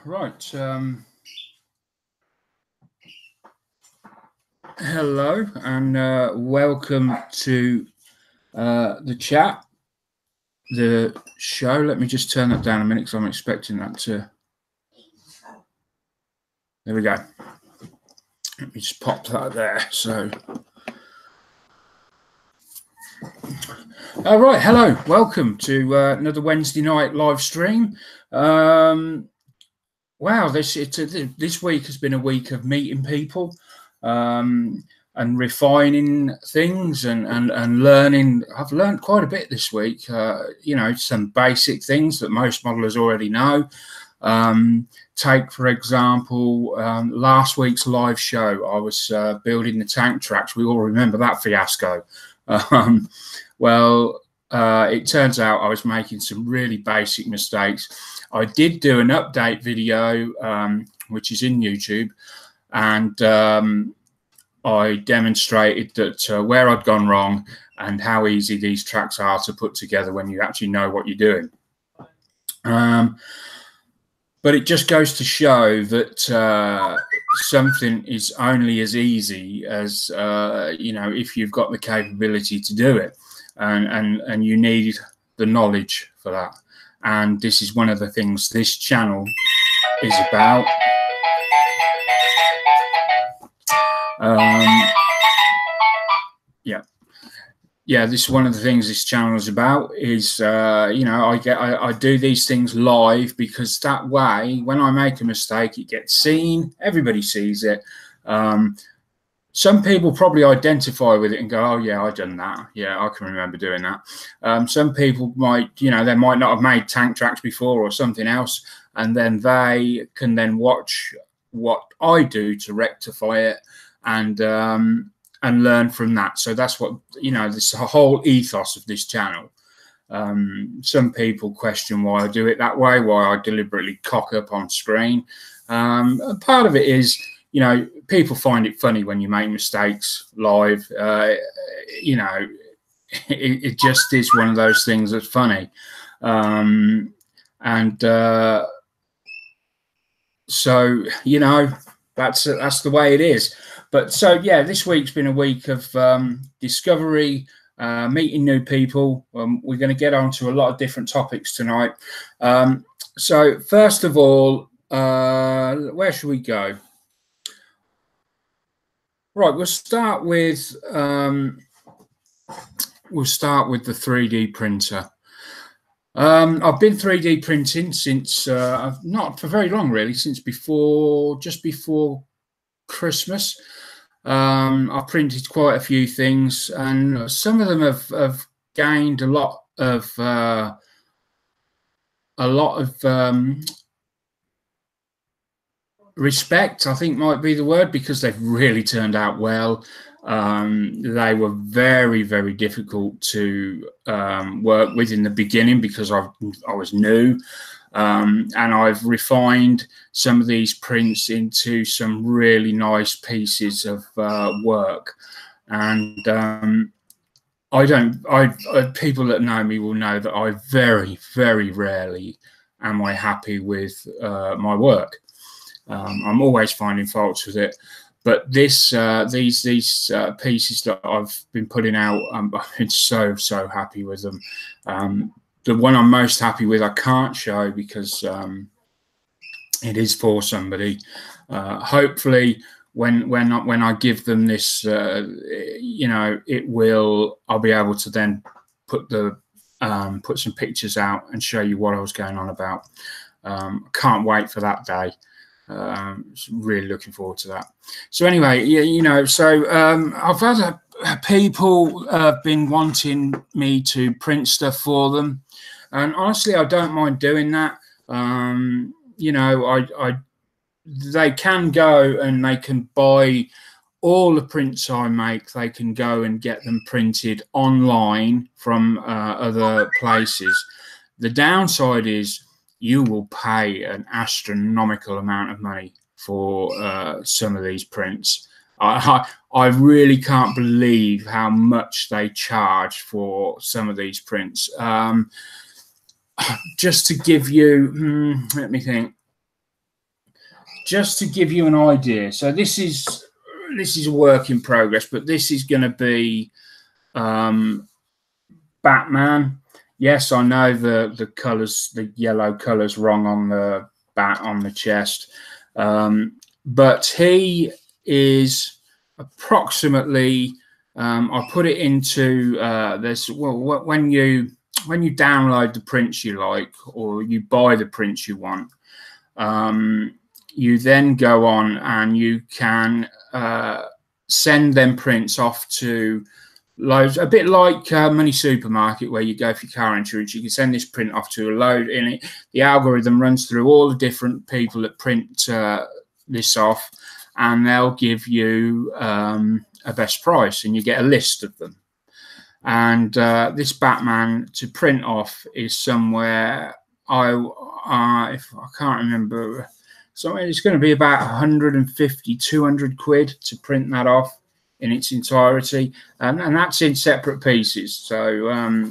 Right. Hello and welcome to the chat, the show. Let me just turn that down a minute because I'm expecting that to. There we go. Let me just pop that there. So. All right. Hello. Welcome to another Wednesday night live stream. Wow, this week has been a week of meeting people and refining things and learning. I've learned quite a bit this week. You know, some basic things that most modelers already know. Take, for example, last week's live show. I was building the tank tracks. We all remember that fiasco. Well, it turns out I was making some really basic mistakes. I did do an update video, which is in YouTube, and I demonstrated that where I'd gone wrong and how easy these tracks are to put together when you actually know what you're doing. But it just goes to show that something is only as easy as, you know, if you've got the capability to do it, and you need the knowledge for that. And this is one of the things this channel is about. Yeah, this is one of the things this channel is about. Is you know, I do these things live because that way, when I make a mistake, it gets seen. Everybody sees it. Some people probably identify with it and go, "Oh yeah, I've done that. Yeah, I can remember doing that." Some people might, you know, they might not have made tank tracks before or something else, and then they can then watch what I do to rectify it and learn from that. So that's what, you know, this whole ethos of this channel. Some people question why I do it that way, why I deliberately cock up on screen. Part of it is, you know, people find it funny when you make mistakes live. You know, it just is one of those things that's funny. So, you know, that's the way it is. But so, yeah, this week's been a week of discovery, meeting new people. We're going to get on to a lot of different topics tonight. So first of all, where should we go? Right, we'll start with the 3D printer. I've been 3D printing since not for very long, really, since just before Christmas. I've printed quite a few things, and some of them have gained a lot of respect, I think might be the word, because they've really turned out well. They were very, very difficult to work with in the beginning because I was new, and I've refined some of these prints into some really nice pieces of work. And people that know me will know that I very, very rarely am I happy with my work. I'm always finding faults with it, but these pieces that I've been putting out, I've been so happy with them. The one I'm most happy with I can't show because it is for somebody. Hopefully, when I give them this, you know, I'll be able to then put some pictures out and show you what I was going on about. Can't wait for that day. Really looking forward to that. So anyway, yeah, you know, so I've had people have been wanting me to print stuff for them, and honestly, I don't mind doing that. You know, they can go and they can buy all the prints I make. They can go and get them printed online from other places. The downside is you will pay an astronomical amount of money for some of these prints. I really can't believe how much they charge for some of these prints. Just to give you, let me think. Just to give you an idea. So this is a work in progress, but this is going to be Batman. Yes, I know the colors, the yellow colors, wrong on the bat on the chest, but he is approximately. I put it into this. Well, when you download the prints you like, or you buy the prints you want, you then go on and you can send them prints off to loads, a bit like Money Supermarket, where you go for your car insurance. You can send this print off to a load in it. The algorithm runs through all the different people that print this off, and they'll give you a best price, and you get a list of them. And this Batman to print off is somewhere, if I can't remember, so it's going to be about 150, 200 quid to print that off in its entirety, and that's in separate pieces. So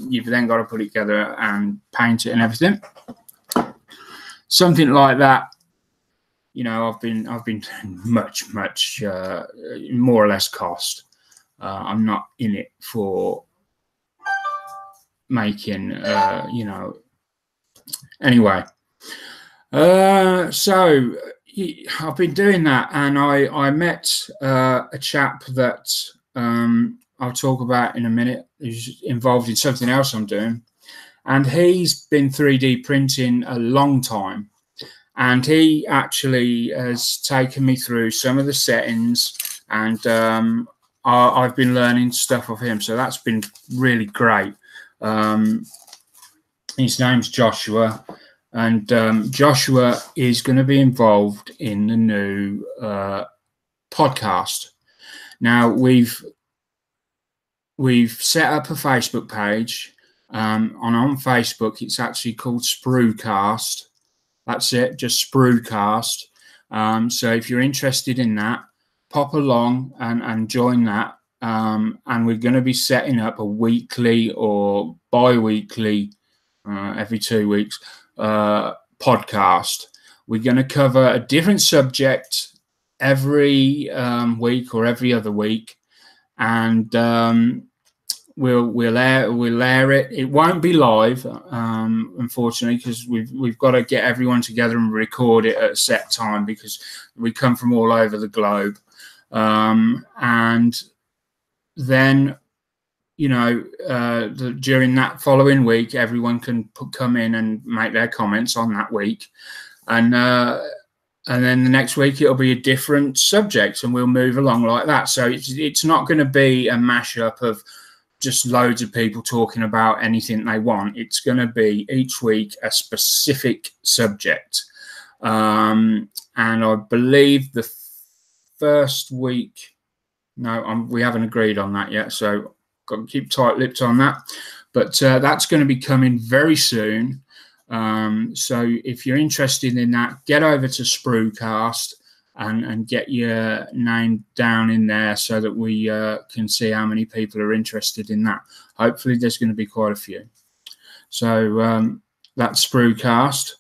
you've then got to put it together and paint it and everything. Something like that, you know, I've been doing much more or less cost. I'm not in it for making, you know. Anyway, so I've been doing that, and I met a chap that I'll talk about in a minute, who's involved in something else I'm doing, and he's been 3D printing a long time, and he actually has taken me through some of the settings, and I've been learning stuff of him, so that's been really great. His name's Joshua. And Joshua is going to be involved in the new podcast. Now we've set up a Facebook page. On Facebook, it's actually called SprueCast. That's it, just SprueCast. So if you're interested in that, pop along and join that. And we're going to be setting up a weekly or bi-weekly, every 2 weeks, podcast. We're going to cover a different subject every week or every other week, and we'll air it. It won't be live, unfortunately, because we've got to get everyone together and record it at a set time, because we come from all over the globe, and then, you know, during that following week, everyone can come in and make their comments on that week, and then the next week it'll be a different subject, and we'll move along like that. So it's not going to be a mashup of just loads of people talking about anything they want. It's going to be each week a specific subject, and I believe the first week, no, we haven't agreed on that yet, so got to keep tight-lipped on that, but that's going to be coming very soon. So if you're interested in that, get over to SprueCast and get your name down in there so that we can see how many people are interested in that. Hopefully there's going to be quite a few. So that's SprueCast.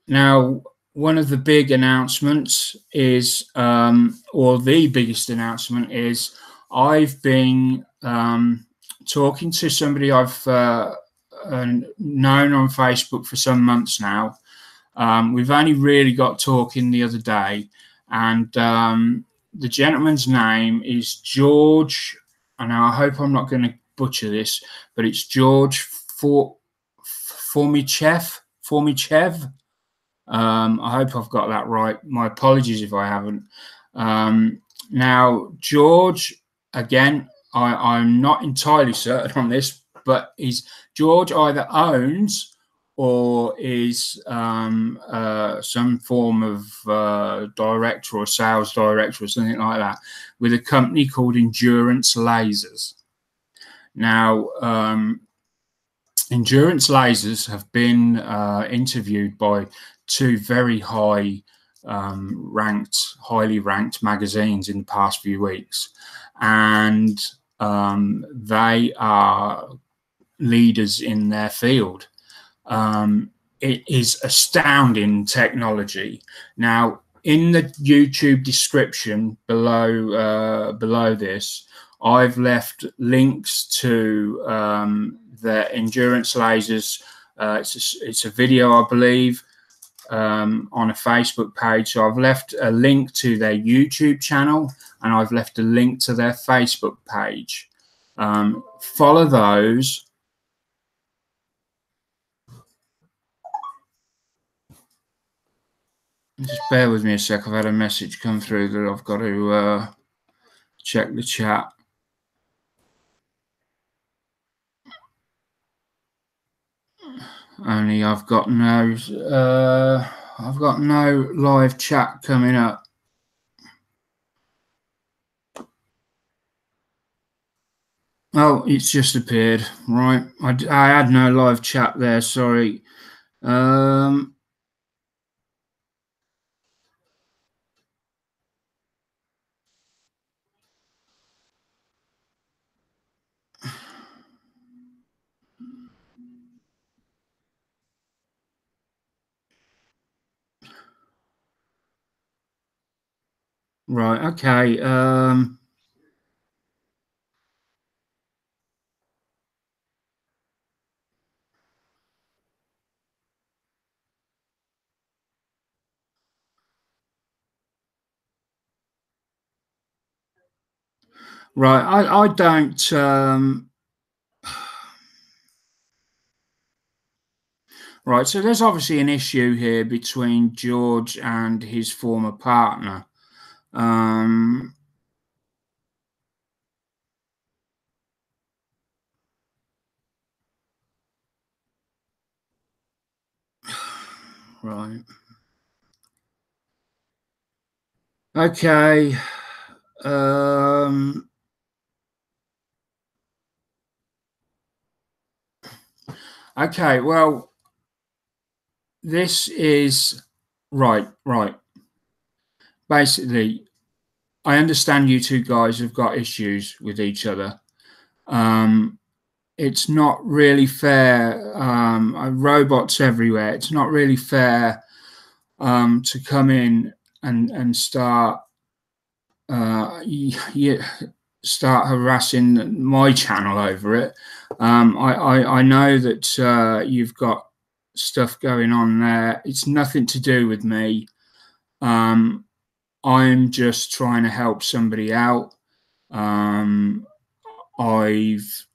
Now, one of the big announcements is, or the biggest announcement is, I've been talking to somebody I've known on Facebook for some months now. We've only really got talking the other day, and the gentleman's name is George, and I hope I'm not going to butcher this, but it's George Formichev. I hope I've got that right. My apologies if I haven't. Now, George, again, I'm not entirely certain on this, but George either owns or is some form of director or sales director or something like that with a company called Endurance Lasers. Now, Endurance Lasers have been interviewed by two very highly ranked magazines in the past few weeks, and they are leaders in their field. It is astounding technology. Now, in the YouTube description below this, I've left links to the Endurance Lasers. It's a video, I believe, on a Facebook page. So I've left a link to their YouTube channel, and I've left a link to their Facebook page. Follow those. Just bear with me a sec. I've had a message come through that I've got to check the chat. Only I've got no live chat coming up. Oh, it's just appeared. Right, I had no live chat there. Sorry. Right. Okay. Right. I don't. Right. So there's obviously an issue here between George and his former partner. Right. Okay. Okay. Well, this is right. Basically, I understand you two guys have got issues with each other. It's not really fair. Robots everywhere. It's not really fair to come in and start start harassing my channel over it. I know that you've got stuff going on there. It's nothing to do with me. I'm just trying to help somebody out. I've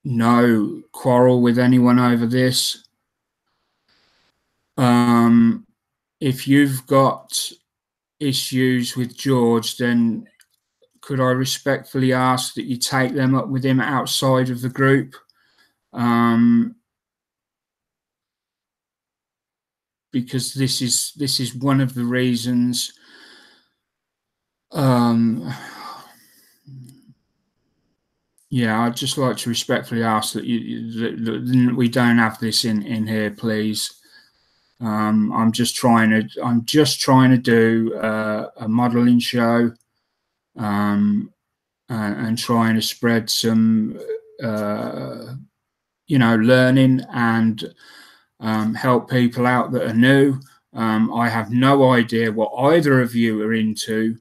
no quarrel with anyone over this. If you've got issues with George, then could I respectfully ask that you take them up with him outside of the group? Because this is one of the reasons. Yeah, I'd just like to respectfully ask that that we don't have this in here, please. I'm just trying to do a modeling show, and trying to spread some, learning and help people out that are new. I have no idea what either of you are into.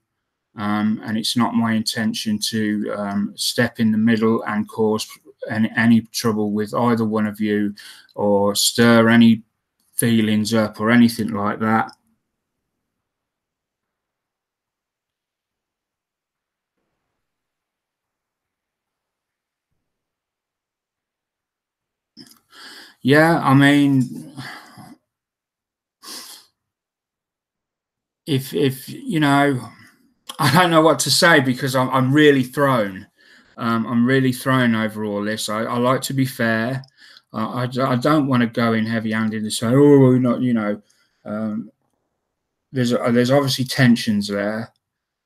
And it's not my intention to step in the middle and cause any trouble with either one of you, or stir any feelings up or anything like that. Yeah, I mean, if I don't know what to say, because I'm really thrown. I'm really thrown over all this. I like to be fair. I don't want to go in heavy-handed and say, oh, we're not, you know, there's obviously tensions there.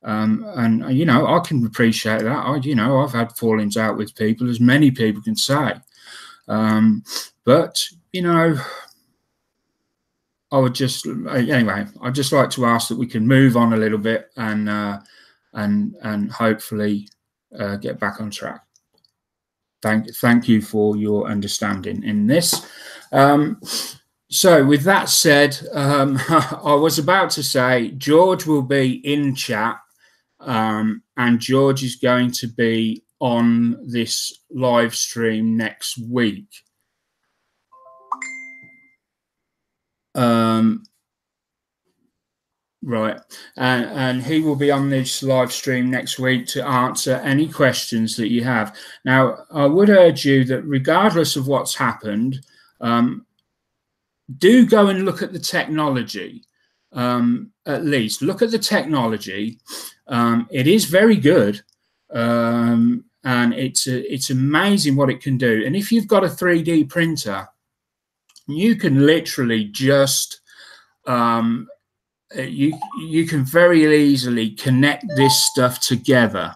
And you know, I can appreciate that. You know, I've had fallings out with people, as many people can say. But you know, I would just anyway. I'd just like to ask that we can move on a little bit and hopefully get back on track. Thank you for your understanding in this. So with that said, I was about to say George will be in chat. And George is going to be on this live stream next week. Right, and he will be on this live stream next week to answer any questions that you have. Now, I would urge you that regardless of what's happened, do go and look at the technology. At least look at the technology. It is very good, and it's amazing what it can do. And if you've got a 3D printer, you can literally just you can very easily connect this stuff together.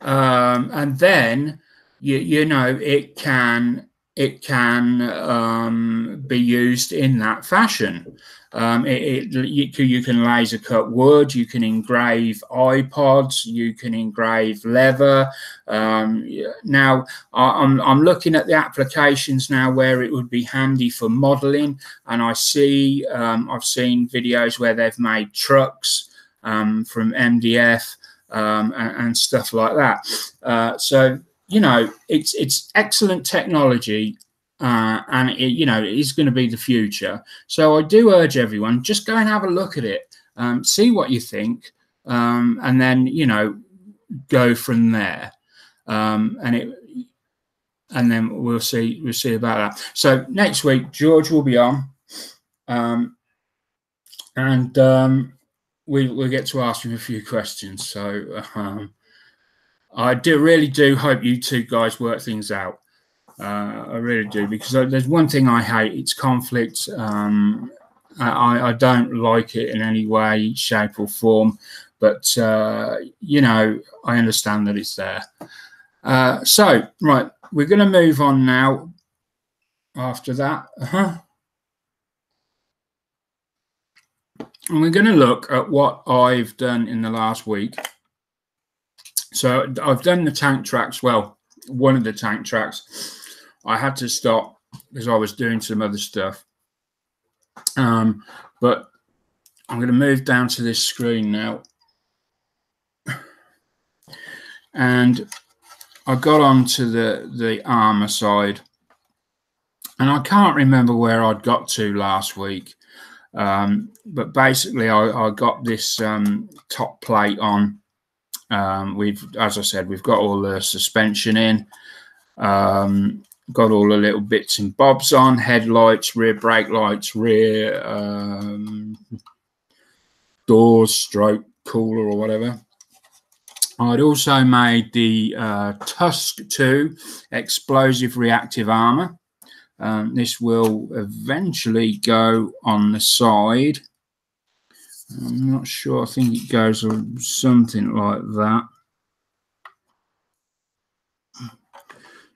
And then you know it can be used in that fashion. You can laser cut wood, you can engrave iPods, you can engrave leather. Now I'm looking at the applications now where it would be handy for modeling, and I see I've seen videos where they've made trucks from MDF and stuff like that. So you know, it's excellent technology, and you know, it is going to be the future. So I do urge everyone, just go and have a look at it, see what you think, and then you know, go from there. And then we'll see about that. So next week, George will be on, and we'll get to ask him a few questions. So. I really do hope you two guys work things out. I really do, because there's one thing I hate, it's conflict. I don't like it in any way, shape or form, but you know, I understand that it's there. So right, we're going to move on now after that. And we're going to look at what I've done in the last week. So I've done the tank tracks. Well, one of the tank tracks I had to stop because I was doing some other stuff. But I'm going to move down to this screen now. And I got onto the armor side. And I can't remember where I'd got to last week. But basically, I got this top plate on. As I said, we've got all the suspension in, got all the little bits and bobs on, headlights, rear brake lights, rear doors, stroke cooler or whatever. I'd also made the Tusk 2 explosive reactive armor. This will eventually go on the side. I'm not sure. I think it goes something like that.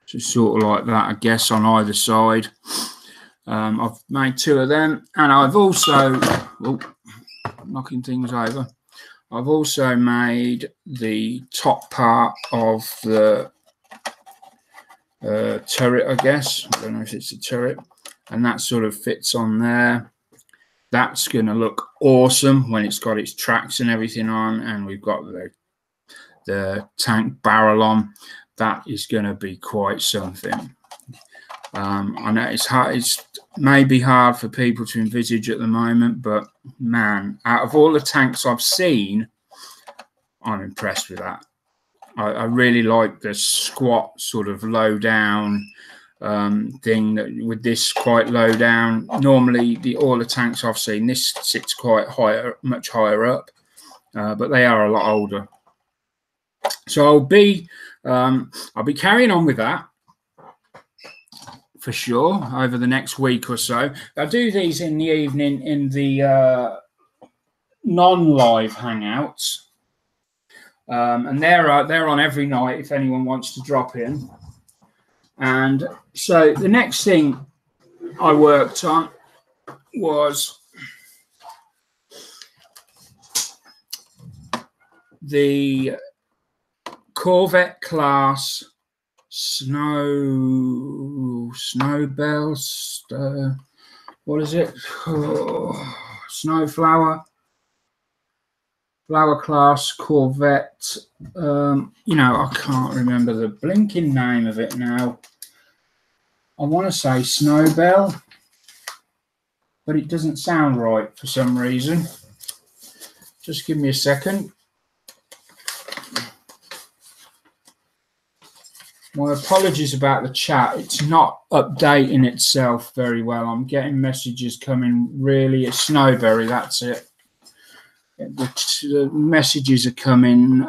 So sort of like that, I guess, on either side. I've made two of them, and I've also knocking things over. I've also made the top part of the turret, I guess. I don't know if it's a turret, and that sort of fits on there. That's going to look awesome when it's got its tracks and everything on, and we've got the tank barrel on. That is going to be quite something. I know it's hard. It's maybe hard for people to envisage at the moment, but man, out of all the tanks I've seen, I'm impressed with that. I really like the squat sort of low down thing that with this quite low down. Normally all the tanks I've seen, this sits quite higher, much higher up, but they are a lot older. So I'll be carrying on with that for sure over the next week or so. I do these in the evening in the non-live hangouts, and they're on every night if anyone wants to drop in. And so the next thing I worked on was the Corvette class Snowbell, what is it? Snowflower class Corvette. You know, I can't remember the blinking name of it now. I want to say Snowbell, but it doesn't sound right for some reason. Just give me a second. My apologies about the chat. It's not updating itself very well. I'm getting messages coming really. It's Snowberry, that's it. The messages are coming.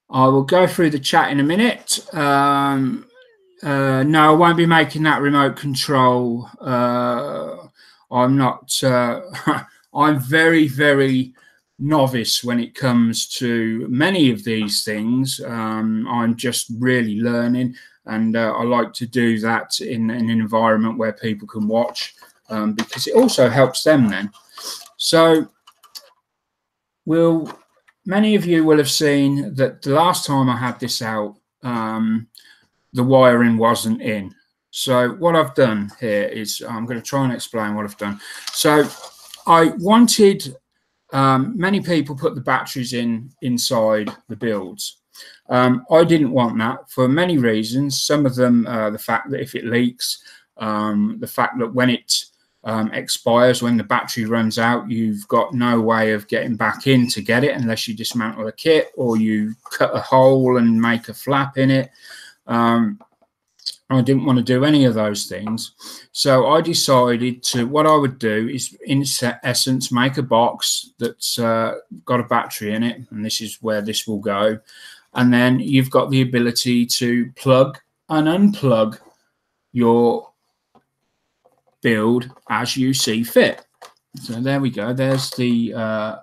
I will go through the chat in a minute. No, I won't be making that remote control. I'm not. I'm very, very novice when it comes to many of these things. I'm just really learning, and I like to do that in an environment where people can watch, because it also helps them then. So many of you will have seen that the last time I had this out, the wiring wasn't in. So what I've done here is I'm going to try and explain what I've done. So I wanted, many people put the batteries inside the builds. I didn't want that for many reasons. Some of them, the fact that if it leaks, the fact that when it expires, when the battery runs out, you've got no way of getting back in to get it unless you dismantle the kit or you cut a hole and make a flap in it. I didn't want to do any of those things. So I decided what I would do is, in essence, make a box that's got a battery in it, and this is where this will go. And then you've got the ability to plug and unplug your build as you see fit. So there we go. There's the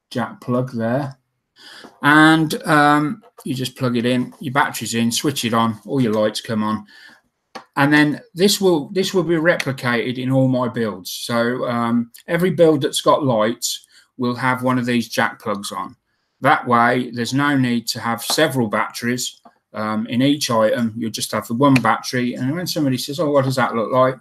jack plug there. And you just plug it in, your battery's in, switch it on, all your lights come on, and then this will be replicated in all my builds. So every build that's got lights will have one of these jack plugs on. That way there's no need to have several batteries in each item. You'll just have the one battery, and when somebody says, oh, what does that look like?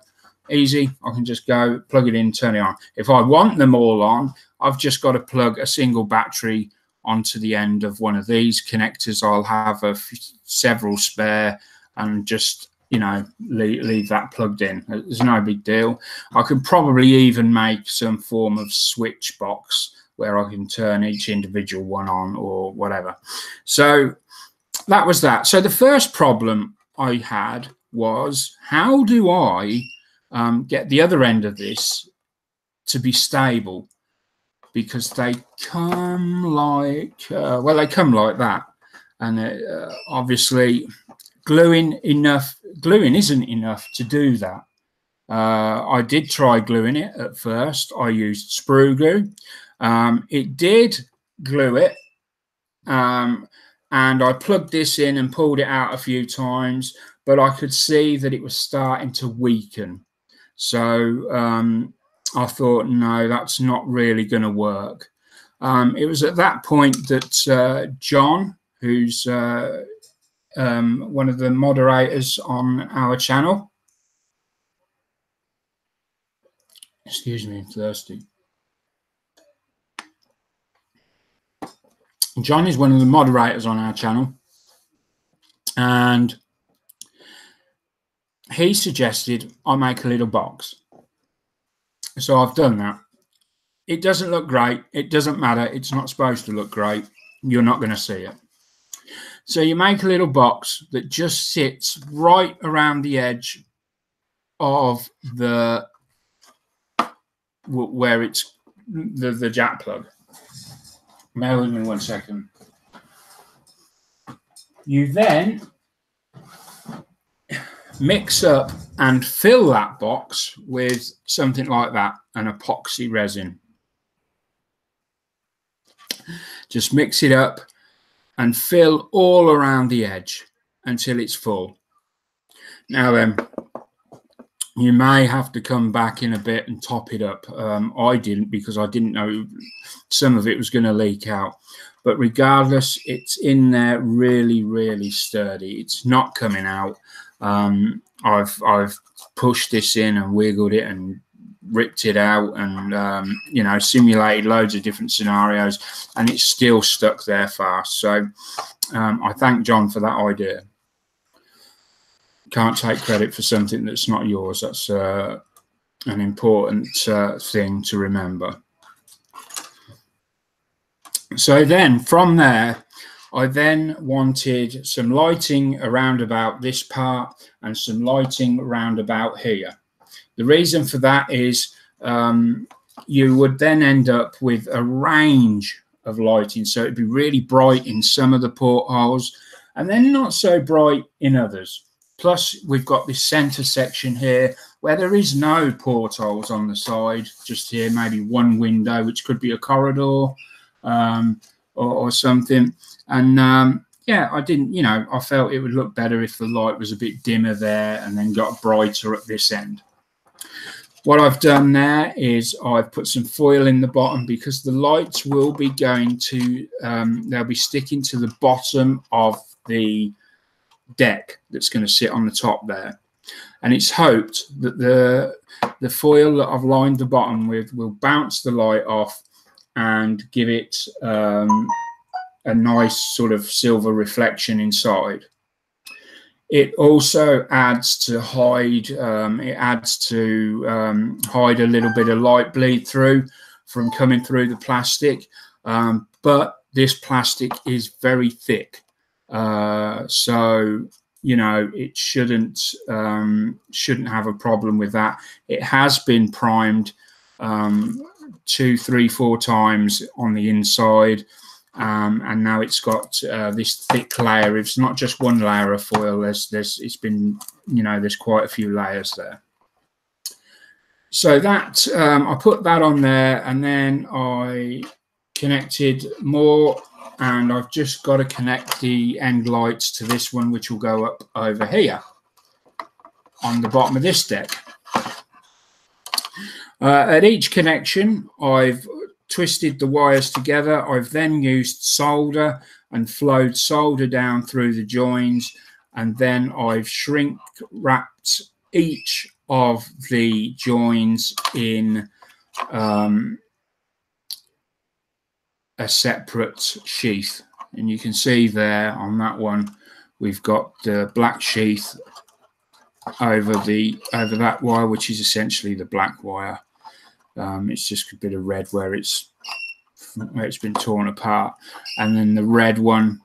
Easy, I can just go plug it in, turn it on. If I want them all on, I've just got to plug a single battery onto the end of one of these connectors. I'll have several spare and just, you know, leave that plugged in. There's no big deal. I could probably even make some form of switch box where I can turn each individual one on or whatever. So that was that. So the first problem I had was, how do I get the other end of this to be stable? Because they come like, well, they come like that. And obviously gluing isn't enough to do that. I did try gluing it at first. I used sprue glue. It did glue it. And I plugged this in and pulled it out a few times, but I could see that it was starting to weaken. So I thought, no, that's not really going to work. It was at that point that John, who's one of the moderators on our channel, excuse me, I'm thirsty. John is one of the moderators on our channel, and he suggested I make a little box. So I've done that. It doesn't look great. It doesn't matter. It's not supposed to look great. You're not going to see it. So you make a little box that just sits right around the edge of the where it's the jack plug. Bear with me 1 second. You then mix up and fill that box with something like that, an epoxy resin. Just mix it up and fill all around the edge until it's full. Now then, you may have to come back in a bit and top it up. I didn't, because I didn't know some of it was going to leak out. But regardless, it's in there really, really sturdy. It's not coming out. I've pushed this in and wiggled it and ripped it out and you know, simulated loads of different scenarios, and it's still stuck there fast. So I thank John for that idea. Can't take credit for something that's not yours. That's an important thing to remember. So then from there, I then wanted some lighting around about this part and some lighting around about here. The reason for that is you would then end up with a range of lighting. So it'd be really bright in some of the portholes and then not so bright in others. Plus, we've got this center section here where there is no portholes on the side, just here, maybe one window, which could be a corridor or something. And yeah, I didn't, you know, I felt it would look better if the light was a bit dimmer there and then got brighter at this end. What I've done there is I've put some foil in the bottom because the lights will be going to, they'll be sticking to the bottom of the deck that's going to sit on the top there. And it's hoped that the foil that I've lined the bottom with will bounce the light off and give it a nice sort of silver reflection inside. It also adds to hide, hide a little bit of light bleed through from coming through the plastic. But this plastic is very thick. So, you know, it shouldn't have a problem with that. It has been primed 2, 3, 4 times on the inside. And now it's got this thick layer. It's not just one layer of foil. It's been, you know, there's quite a few layers there. So that I put that on there, and then I connected more, and I've just got to connect the end lights to this one, which will go up over here on the bottom of this deck. At each connection, I've twisted the wires together. I've then used solder and flowed solder down through the joins, and then I've shrink wrapped each of the joins in a separate sheath. And you can see there on that one, we've got the black sheath over that wire, which is essentially the black wire. It's just a bit of red where it's been torn apart, and then the red one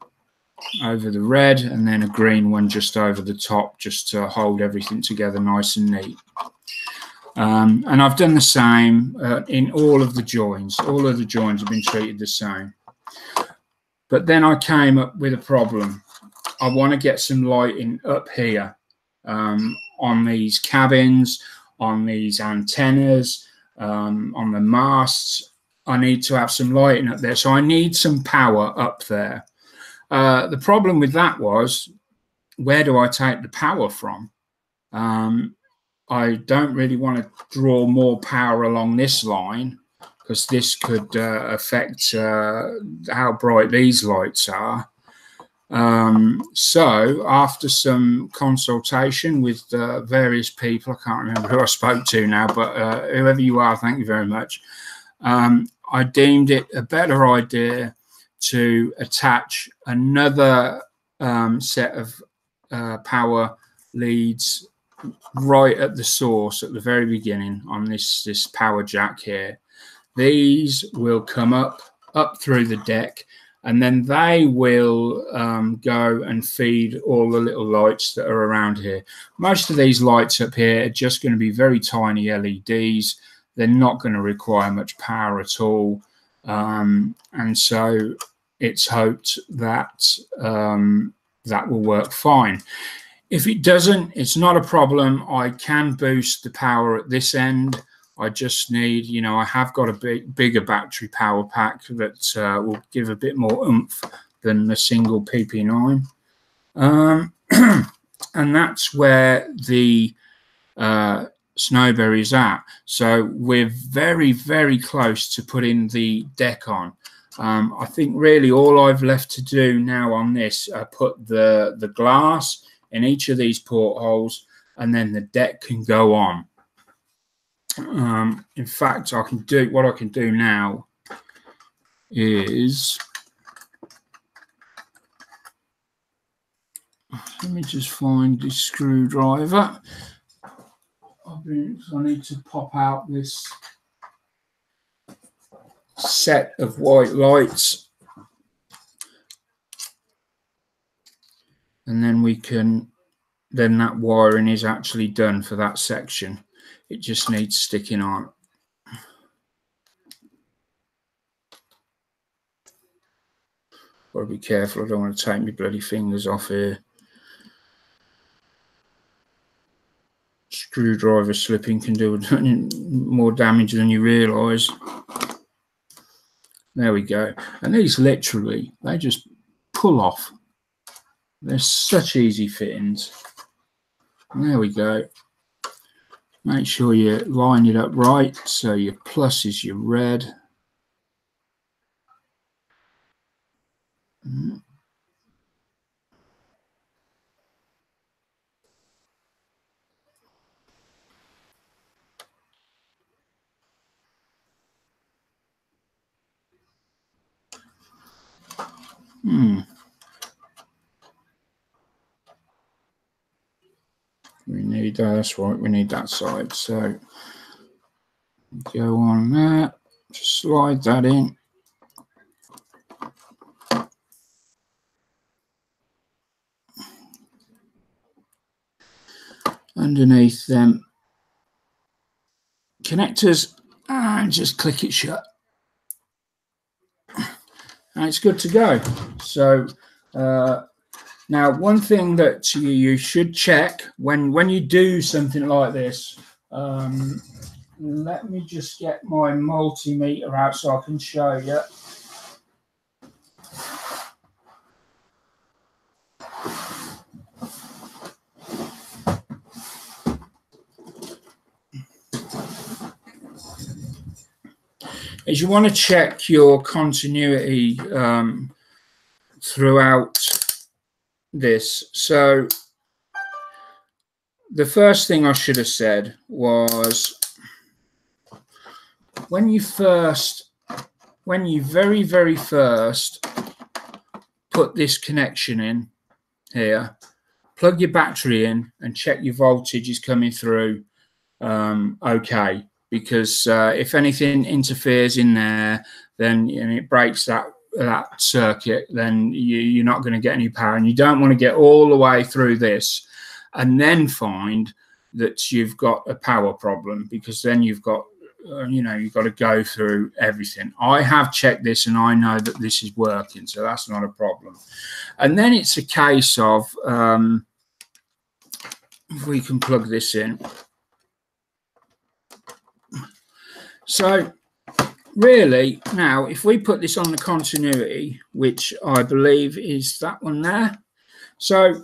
over the red, and then a green one just over the top, just to hold everything together nice and neat. And I've done the same in all of the joins. All of the joins have been treated the same. But then I came up with a problem. I want to get some lighting up here on these cabins, on these antennas, on the masts. I need to have some lighting up there. So I need some power up there. The problem with that was, where do I take the power from? I don't really want to draw more power along this line, because this could affect how bright these lights are. So after some consultation with various people, I can't remember who I spoke to now, but whoever you are, thank you very much. I deemed it a better idea to attach another set of power leads right at the source at the very beginning on this power jack here. These will come up through the deck, and then they will go and feed all the little lights that are around here. Most of these lights up here are just going to be very tiny LEDs. They're not going to require much power at all, and so it's hoped that that will work fine. If it doesn't, it's not a problem. I can boost the power at this end. I just need, you know, I have got a bigger battery power pack that will give a bit more oomph than the single PP9. And that's where the Snowberry is at. So we're very, very close to putting the deck on. I think really all I've left to do now on this, put the glass in each of these portholes, and then the deck can go on. In fact, what I can do now is, let me just find the screwdriver. I need to pop out this set of white lights, and then then that wiring is actually done for that section. It just needs sticking on. Gotta be careful, I don't want to take my bloody fingers off here. Screwdriver slipping can do more damage than you realise. There we go. And these literally, they just pull off. They're such easy fittings. There we go. Make sure you line it up right, so your plus is your red. We need that's right, we need that side. So go on there, just slide that in. Underneath them connectors, and just click it shut. And it's good to go. So now, one thing that you should check when you do something like this, let me just get my multimeter out so I can show you. Is you want to check your continuity throughout this. So the first thing I should have said was when you very, very first put this connection in here, plug your battery in and check your voltage is coming through okay, because if anything interferes in there, then it breaks that circuit, then you're not going to get any power, and you don't want to get all the way through this and then find that you've got a power problem, because then you've got you've got to go through everything. I have checked this and I know that this is working, so that's not a problem. And then it's a case of if we can plug this in. So really, now if we put this on the continuity, which I believe is that one there, so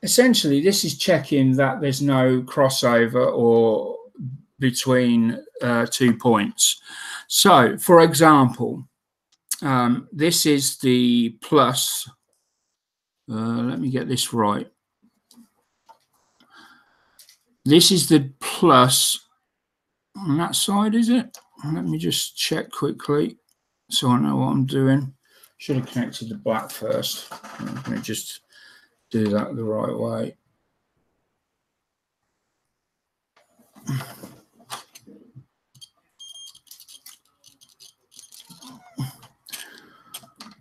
essentially this is checking that there's no crossover or between 2 points. So for example, this is the plus, let me get this right, this is the plus on that side, is it? Let me just check quickly so I know what I'm doing. Should have connected the black first. Let me just do that the right way.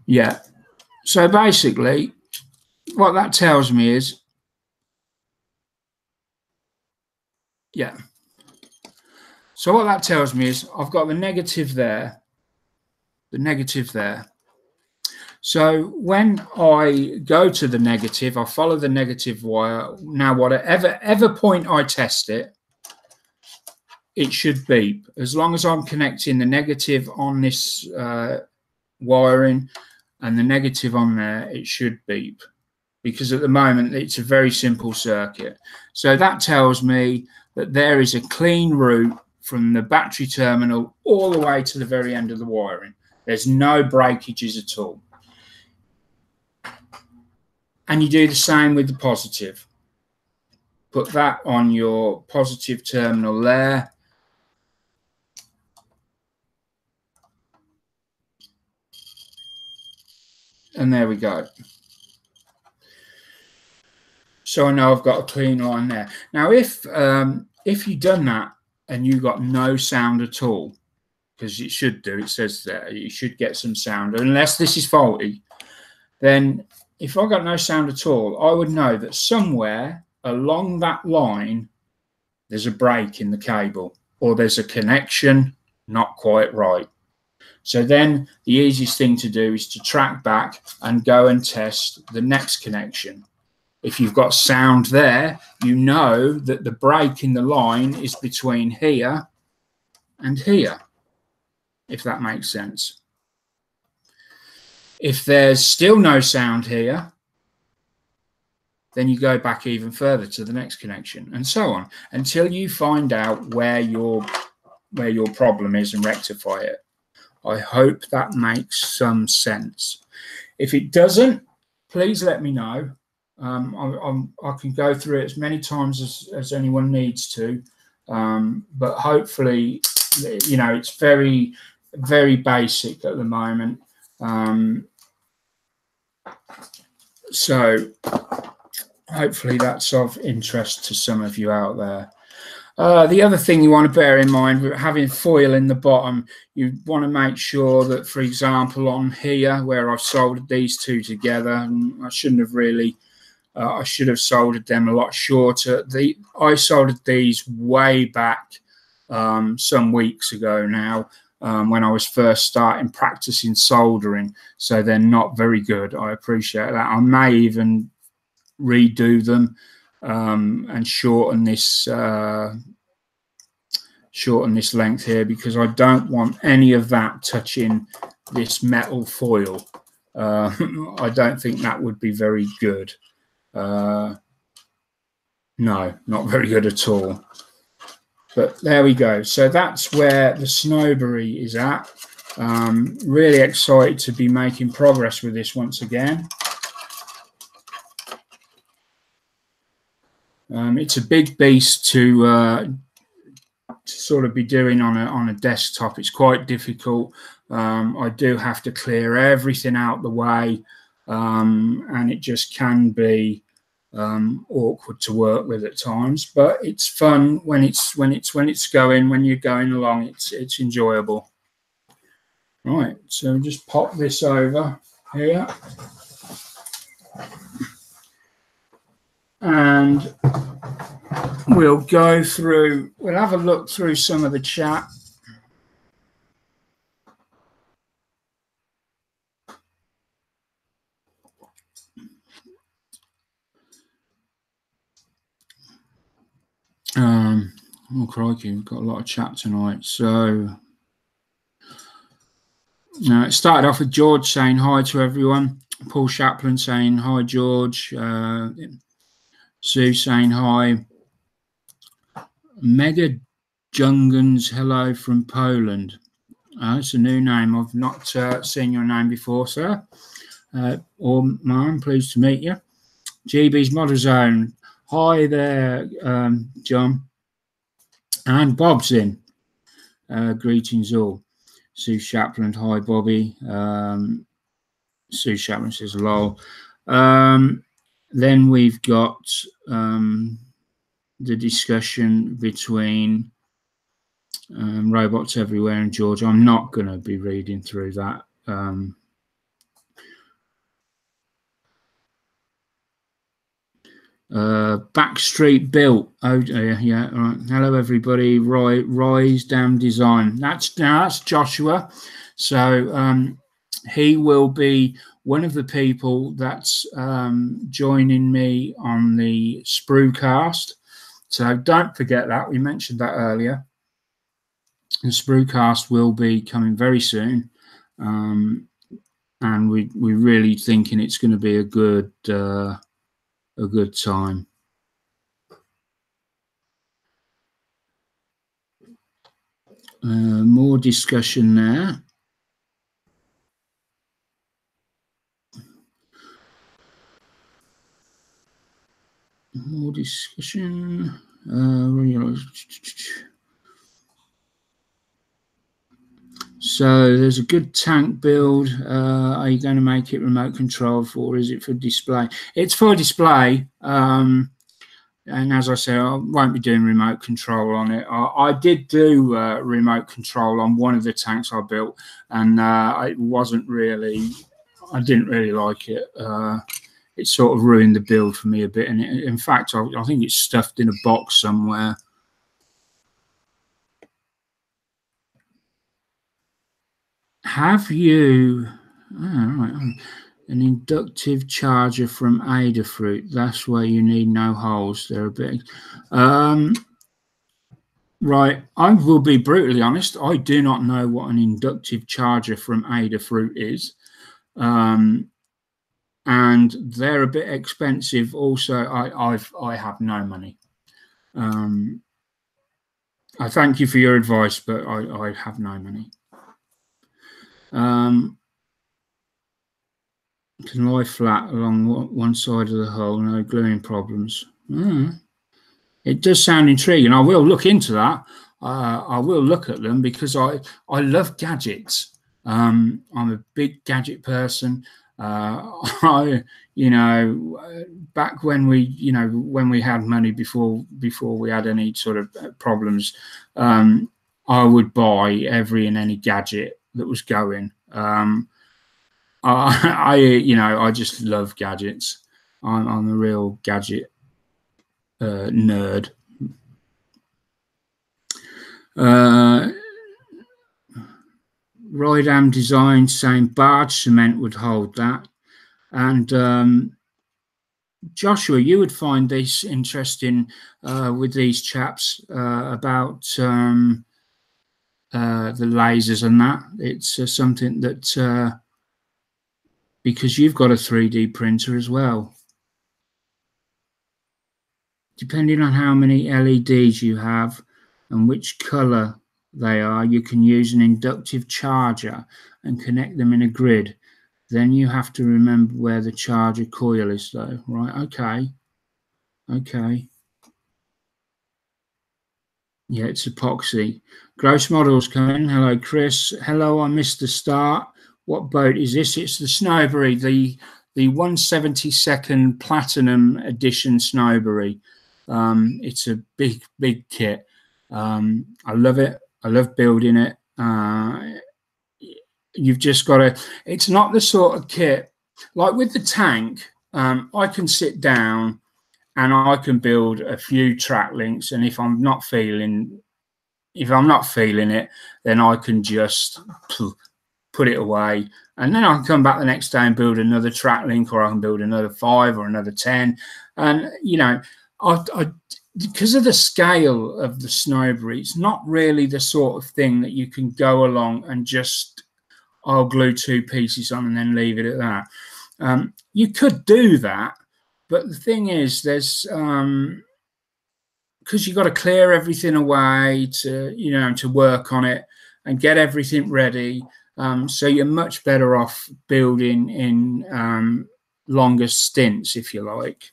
Yeah. So basically, what that tells me is, yeah. So what that tells me is I've got the negative there, the negative there. So when I go to the negative, I follow the negative wire. Now, whatever point I test it, it should beep. As long as I'm connecting the negative on this wiring and the negative on there, it should beep. Because at the moment, it's a very simple circuit. So that tells me that there is a clean route from the battery terminal all the way to the very end of the wiring. There's no breakages at all. And you do the same with the positive. Put that on your positive terminal there. And there we go. So I know I've got a clean line there. Now, if you've done that and you got no sound at all, because it should do, it says there, you should get some sound, unless this is faulty, then if I got no sound at all, I would know that somewhere along that line, there's a break in the cable, or there's a connection not quite right. So then the easiest thing to do is to track back and go and test the next connection. If you've got sound there, you know that the break in the line is between here and here, if that makes sense. If there's still no sound here, then you go back even further to the next connection, and so on, until you find out where your problem is and rectify it. I hope that makes some sense. If it doesn't, please let me know. I can go through it as many times as anyone needs to, but hopefully, you know, it's very, very basic at the moment. So hopefully that's of interest to some of you out there. The other thing you want to bear in mind, having foil in the bottom, you want to make sure that, for example, on here where I've soldered these two together, and I shouldn't have really, I should have soldered them a lot shorter. I soldered these way back some weeks ago now, when I was first starting practicing soldering, so they're not very good. I appreciate that. I may even redo them and shorten this length here, because I don't want any of that touching this metal foil. I don't think that would be very good. No, not very good at all. But there we go. So that's where the Snowberry is at. Really excited to be making progress with this once again. It's a big beast to sort of be doing on a desktop. It's quite difficult. I do have to clear everything out the way, and it just can be awkward to work with at times. But it's fun when you're going along. It's enjoyable. Right. So just pop this over here. And we'll have a look through some of the chat. Oh crikey, we've got a lot of chat tonight. So it started off with George saying hi to everyone. Paul Chaplin saying hi, George. Sue saying hi. Mega Jungens, hello from Poland. It's a new name. I've not seen your name before, sir. Or ma'am, pleased to meet you. GB's Model Zone. Hi there, John. And Bob's in. Greetings all. Sue Chaplin, hi Bobby. Sue Chaplin says lol. Then we've got the discussion between Robots Everywhere and George. I'm not going to be reading through that. Backstreet built. Oh yeah, all right. Hello everybody. Rise Dam Design. That's Joshua. So he will be one of the people that's joining me on the Spruecast. So don't forget that. We mentioned that earlier. The Spruecast will be coming very soon. And we're really thinking it's going to be a good time. More discussion there. More discussion. So there's a good tank build. Are you going to make it remote controlled or is it for display? It's for display. And as I said, I won't be doing remote control on it. I did do remote control on one of the tanks I built, and it wasn't really. I didn't really like it. It sort of ruined the build for me a bit. And in fact, I think it's stuffed in a box somewhere. Have you? Right, an inductive charger from Adafruit. That's where you need no holes. They're a bit. Right, I will be brutally honest. I do not know what an inductive charger from Adafruit is, and they're a bit expensive. Also, I have no money. I thank you for your advice, but I have no money. Can lie flat along one side of the hole, no gluing problems. It does sound intriguing. I will look into that. I will look at them because I love gadgets. I'm a big gadget person. Back when we had money before we had any sort of problems, I would buy every and any gadget that was going. I just love gadgets. I'm a real gadget nerd. Roydam Design saying barge cement would hold that. And Joshua, you would find this interesting with these chaps about the lasers and that. It's something that because you've got a 3D printer as well. Depending on how many LEDs you have and which color they are, you can use an inductive charger and connect them in a grid. Then you have to remember where the charger coil is though. Right, okay. Yeah, it's epoxy. Gross models coming. Hello, Chris. Hello, I missed the start. What boat is this? It's the Snowberry, the 172nd Platinum Edition Snowberry. It's a big kit. I love it. I love building it. You've just got to. It's not the sort of kit like with the tank. I can sit down and I can build a few track links, and if I'm not feeling it, then I can just put it away, and then I can come back the next day and build another track link, or I can build another 5 or another 10. And I because of the scale of the Snowberry, it's not really the sort of thing that you can go along and just I'll glue 2 pieces on and then leave it at that. You could do that, but the thing is, there's because you've got to clear everything away to work on it and get everything ready. So you're much better off building in longer stints, if you like.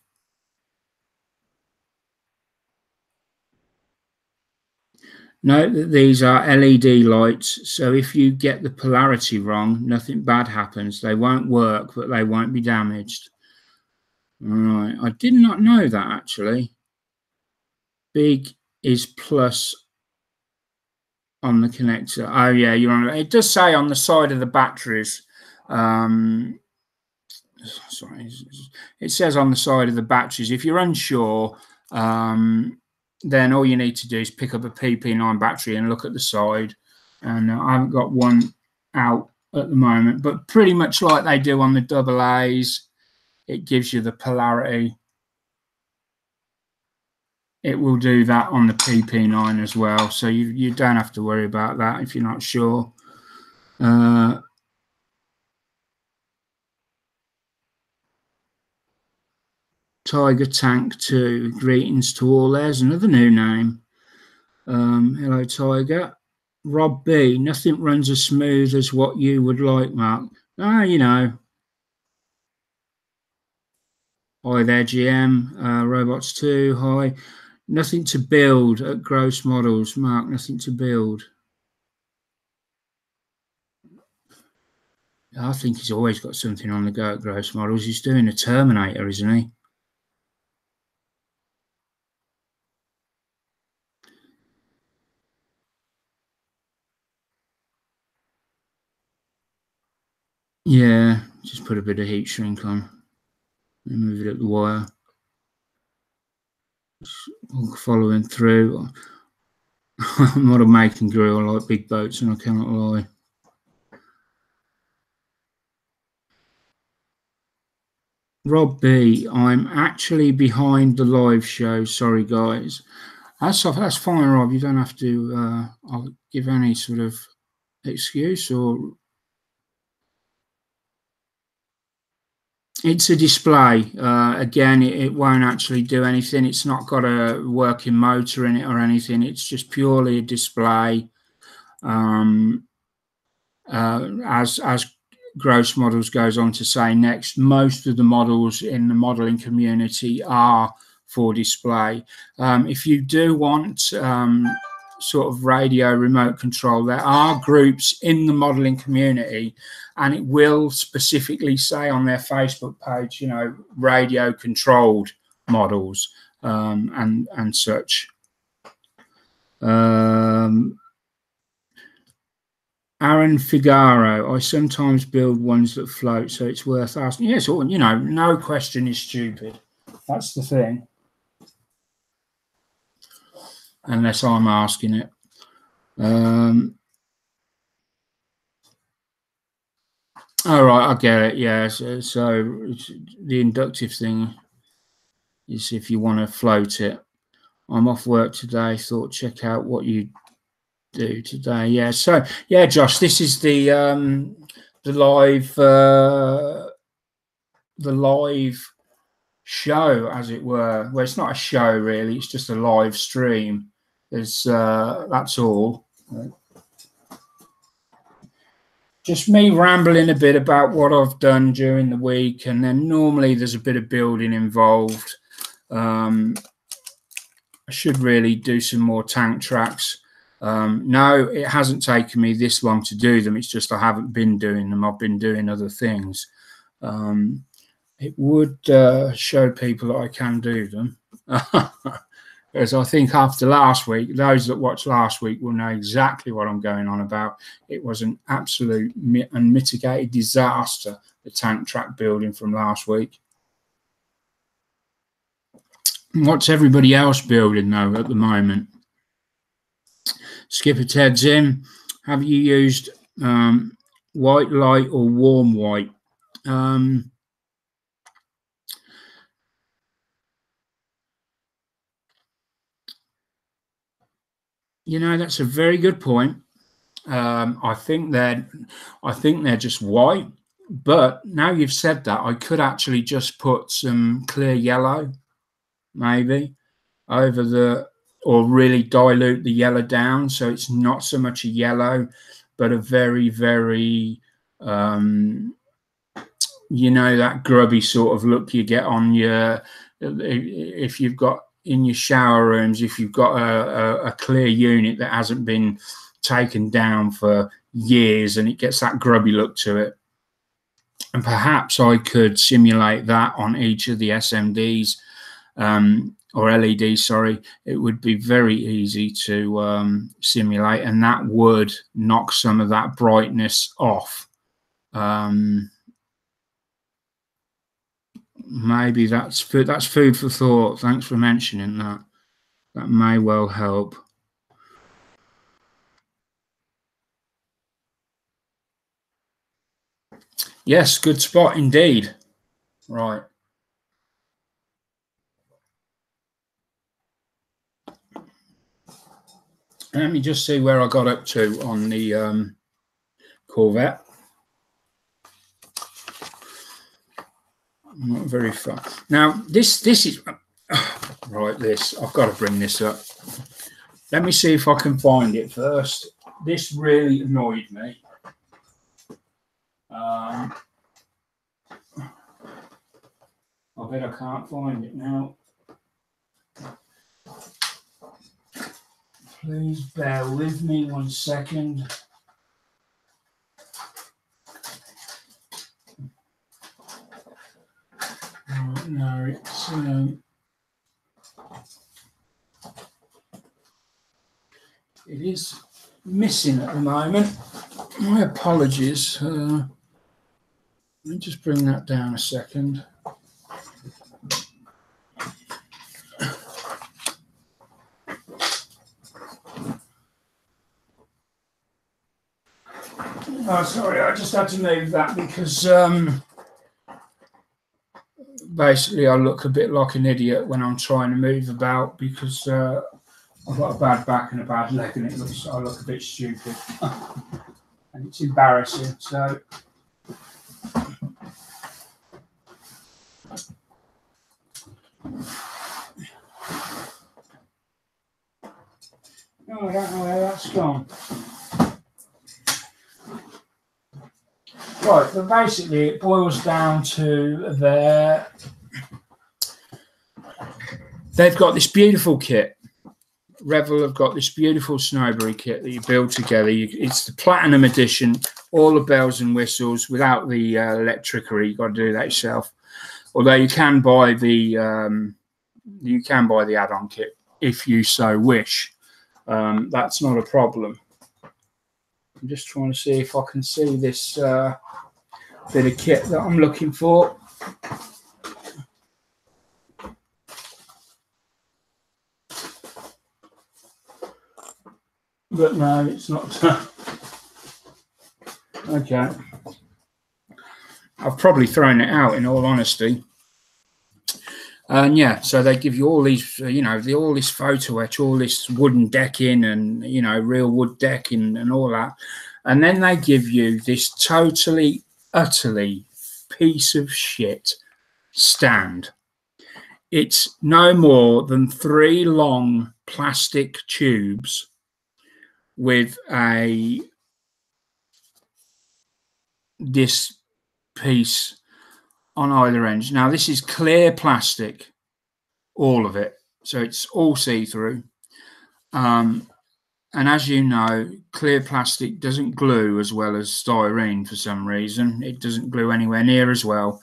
No, these are LED lights. So if you get the polarity wrong, nothing bad happens. They won't work, but they won't be damaged. All right. I did not know that, actually. Big is plus on the connector. Oh, yeah, you're on. It does say on the side of the batteries. sorry, it says on the side of the batteries, if you're unsure, then all you need to do is pick up a PP9 battery and look at the side. And I haven't got one out at the moment, but pretty much like they do on the AA's, it gives you the polarity. It will do that on the PP9 as well, so you don't have to worry about that if you're not sure. Tiger Tank 2, greetings to all. There's another new name. Hello, Tiger. Rob B, nothing runs as smooth as what you would like, Mark. Ah, you know. Hi there, GM. Robots 2, hi. Nothing to build at Gross Models, Mark, nothing to build. I think he's always got something on the go at Gross Models. He's doing a Terminator, isn't he? Yeah, just put a bit of heat shrink on and move it up the wire. Following through. I'm not a making grill. I like big boats, and I cannot lie. Rob B, I'm actually behind the live show. Sorry, guys. That's fine, Rob. You don't have to I'll give any sort of excuse or. It's a display. Again, it won't actually do anything. It's not got a working motor in it or anything. It's just purely a display. As Gross Models goes on to say next, most of the models in the modeling community are for display. If you do want sort of radio remote control, there are groups in the modeling community, and it will specifically say on their Facebook page, you know, radio controlled models and such. Aaron Figaro, I sometimes build ones that float, so it's worth asking. Yes, you know, no question is stupid. That's the thing. Unless I'm asking it. All right, I get it. Yeah, so the inductive thing is if you want to float it. I'm off work today. Thought check out what you do today. Yeah. So yeah, Josh, this is the live show, as it were. Well, it's not a show really. It's just a live stream. That's all. Just me rambling a bit about what I've done during the week, and then normally there's a bit of building involved. I should really do some more tank tracks. No, it hasn't taken me this long to do them. It's just I haven't been doing them. I've been doing other things. It would show people that I can do them. As I think after last week, those that watched last week will know exactly what I'm going on about. It was an absolute unmitigated disaster, the tank track building from last week. What's everybody else building, though, at the moment? Skipper Ted's in. Have you used white light or warm white? You know, that's a very good point. I think they're just white, but now you've said that, I could actually just put some clear yellow, maybe, over the, or really dilute the yellow down so it's not so much a yellow, but a very, very, you know, that grubby sort of look you get on your, if you've got in your shower rooms, if you've got a clear unit that hasn't been taken down for years and it gets that grubby look to it. And perhaps I could simulate that on each of the SMDs or LEDs, sorry. It would be very easy to simulate, and that would knock some of that brightness off. maybe that's food for thought. Thanks for mentioning that. That may well help. Yes, good spot indeed. Right. Let me just see where I got up to on the Corvette. Not very far. Now, this is right. I've got to bring this up. Let me see if I can find it first. This really annoyed me. I bet I can't find it now. Please bear with me 1 second. No, it's it is missing at the moment. My apologies. Let me just bring that down a second. Oh, sorry, I just had to move that because basically I look a bit like an idiot when I'm trying to move about because I've got a bad back and a bad leg and I look a bit stupid. And it's embarrassing, so... Oh, I don't know where that's gone. Right, but basically it boils down to they've got this beautiful kit. Revell have got this beautiful Snowberry kit that you build together. It's the Platinum Edition, all the bells and whistles without the electricity. You've got to do that yourself. Although you can buy the add-on kit if you so wish. That's not a problem. I'm just trying to see if I can see this bit of kit that I'm looking for. But no, it's not. Okay. I've probably thrown it out in all honesty. And yeah, so they give you all these, all this photo etch, all this wooden decking and, real wood decking and all that. And then they give you this totally, utterly piece of shit stand. It's no more than 3 long plastic tubes with this piece on either end. Now, this is clear plastic, all of it. So it's all see-through. And as you know, clear plastic doesn't glue as well as styrene for some reason. It doesn't glue anywhere near as well.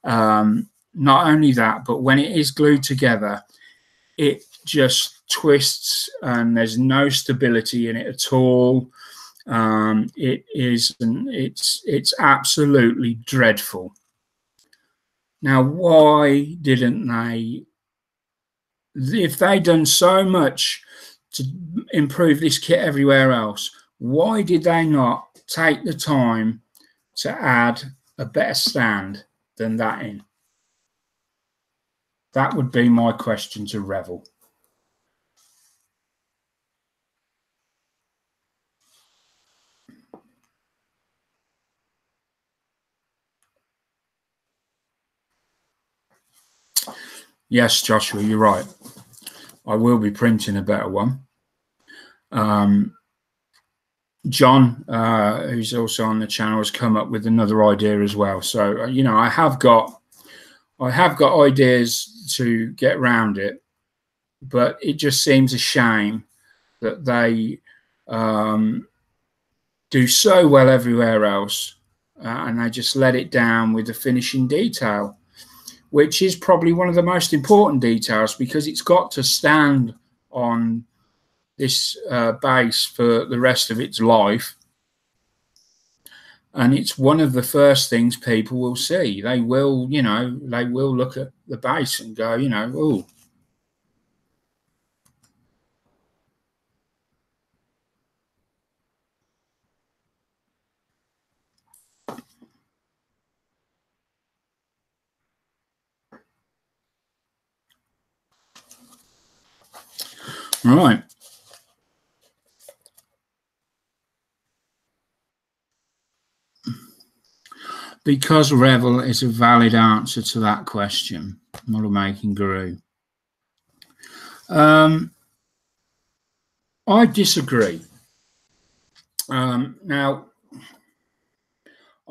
Not only that, but when it is glued together, it just twists and there's no stability in it at all. It's absolutely dreadful. Now, why didn't they, if they'd done so much to improve this kit everywhere else, why did they not take the time to add a better stand than that in? That would be my question to Revell. Yes, Joshua, you're right. I will be printing a better one. John, who's also on the channel, has come up with another idea as well. So, I have got ideas to get around it, but it just seems a shame that they do so well everywhere else, and they just let it down with the finishing detail, which is probably one of the most important details because it's got to stand on this base for the rest of its life. And it's one of the first things people will see. They will, you know, they will look at the base and go, you know, oh. Right. Because Revel is a valid answer to that question, model making guru. I disagree. Now,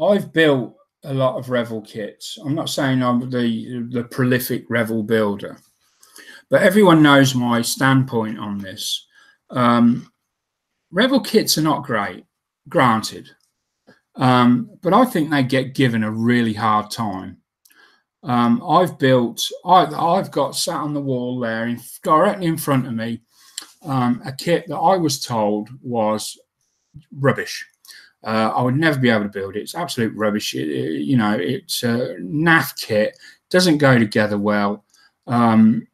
I've built a lot of Revel kits. I'm not saying I'm the prolific Revel builder, but everyone knows my standpoint on this. Revel kits are not great, granted, but I think they get given a really hard time. I've got sat on the wall there, directly in front of me, a kit that I was told was rubbish. I would never be able to build it. It's absolute rubbish. You know, it's a naff kit, doesn't go together well. And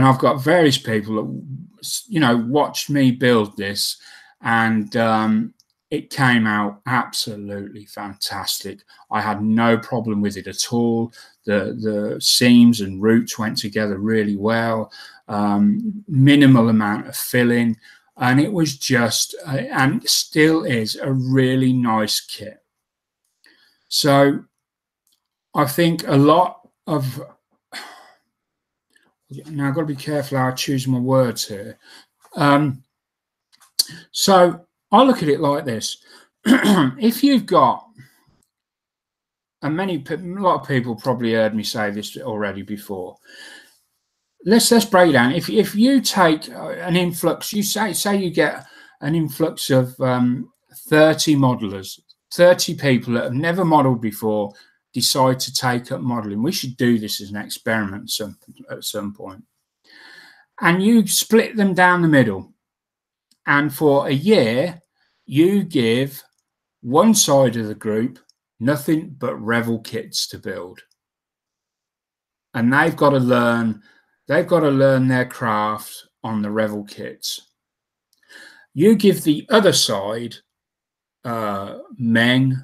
I've got various people that, you know, watched me build this, and it came out absolutely fantastic. I had no problem with it at all. The seams and roots went together really well. Minimal amount of filling. And it was just, and still is, a really nice kit. So I think a lot of, now I've got to be careful how I choose my words here. So I look at it like this. If you've got, and a lot of people probably heard me say this already before, let's break it down. If you take an influx, you say you get an influx of 30 modelers, 30 people that have never modeled before decide to take up modeling. We should do this as an experiment at some point. And you split them down the middle. And for a year, you give one side of the group nothing but Revel kits to build. And they've got to learn their craft on the Revel kits. You give the other side Meng,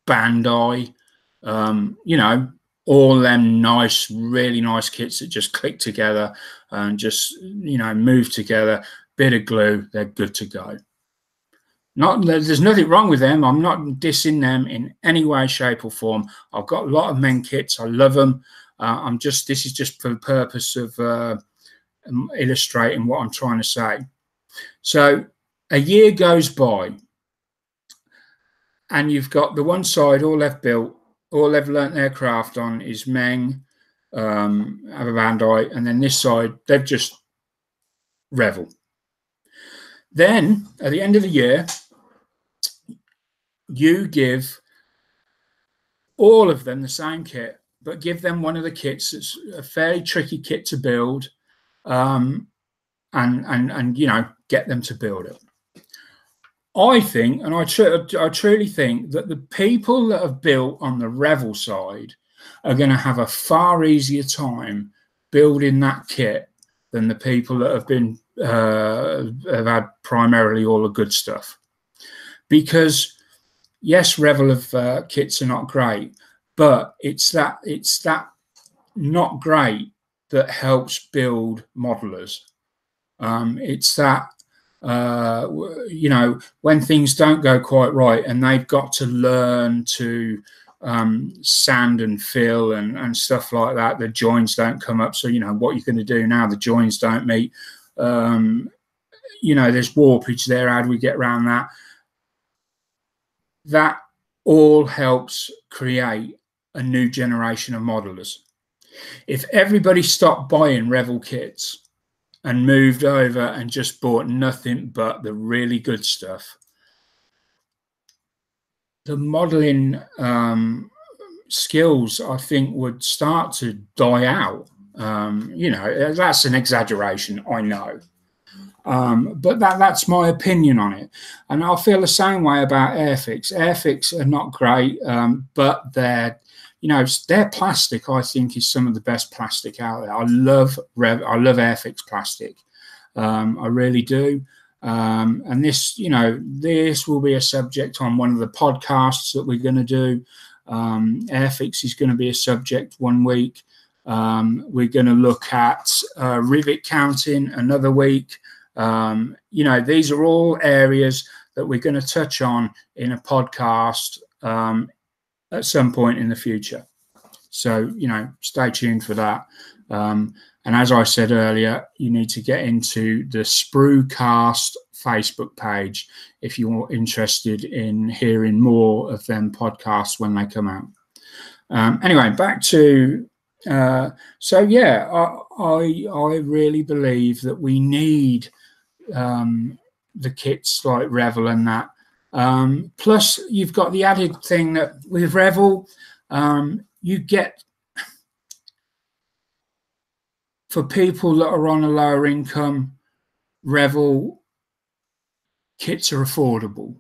Bandai, you know, all them nice, really nice kits that just click together and just, you know, move together, bit of glue, they're good to go. There's nothing wrong with them. I'm not dissing them in any way, shape or form. I've got a lot of Meng kits. I love them. This is just for the purpose of illustrating what I'm trying to say. So a year goes by and you've got the one side, all they've built, all they've learnt their craft on is Meng, Bandai, and then this side, they've just Revel. Then at the end of the year, you give all of them the same kit, but give them one of the kits that's a fairly tricky kit to build, and you know, get them to build it. I think, and I truly think that the people that have built on the Revel side are going to have a far easier time building that kit than the people that have had primarily all the good stuff. Because yes, Revel of kits are not great, but it's that not great that helps build modelers. It's that, you know, when things don't go quite right and they've got to learn to sand and fill and stuff like that, the joins don't come up. So, you know, what you're going to do now, the joins don't meet. You know, there's warpage there. How do we get around that? That all helps create a new generation of modelers. If everybody stopped buying Revel kits and moved over and just bought nothing but the really good stuff, the modeling skills, I think, would start to die out. You know, that's an exaggeration, I know. But that's my opinion on it. And I feel the same way about Airfix. Airfix are not great, but their plastic, I think, is some of the best plastic out there. I love Airfix plastic. I really do. And this will be a subject on one of the podcasts that we're going to do. Airfix is going to be a subject one week. We're going to look at rivet counting another week. These are all areas that we're going to touch on in a podcast at some point in the future. So, stay tuned for that. And as I said earlier, you need to get into the SprueCast Facebook page if you're interested in hearing more of them podcasts when they come out. Anyway, back to I really believe that we need the kits like Revel and that. Plus, you've got the added thing that with Revel, you get, for people that are on a lower income, Revel kits are affordable.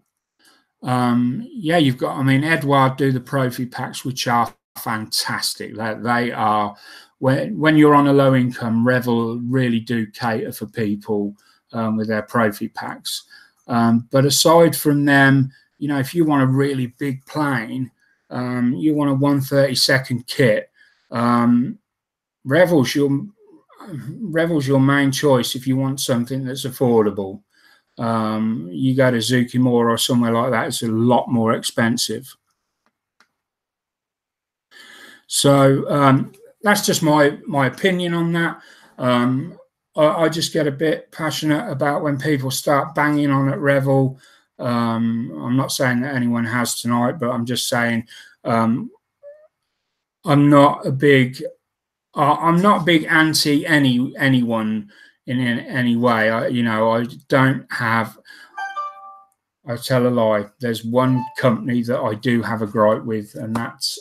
You've got, Edward do the Profi packs, which are fantastic. They are, when you're on a low income, Revel really do cater for people with their Profi packs. But aside from them, if you want a really big plane, you want a 1/32 kit, Revel's your main choice if you want something that's affordable. You go to Zukimura or somewhere like that, it's a lot more expensive. So that's just my opinion on that. I just get a bit passionate about when people start banging on at Revel. I'm not saying that anyone has tonight, but I'm just saying I'm not a big anti anyone in any way. I don't have. I tell a lie. There's one company that I do have a gripe with, and that's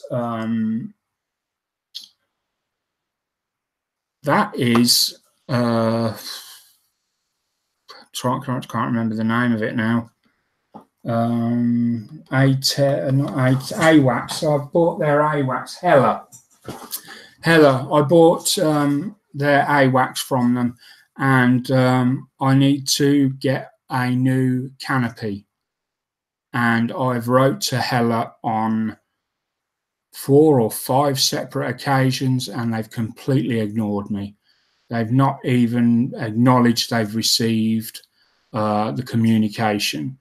can't remember the name of it now. AWACS. So I've bought their AWACS. Hella. I bought their AWACS from them, and I need to get a new canopy. And I've wrote to Hella on 4 or 5 separate occasions, and they've completely ignored me. They've not even acknowledged they've received the communication.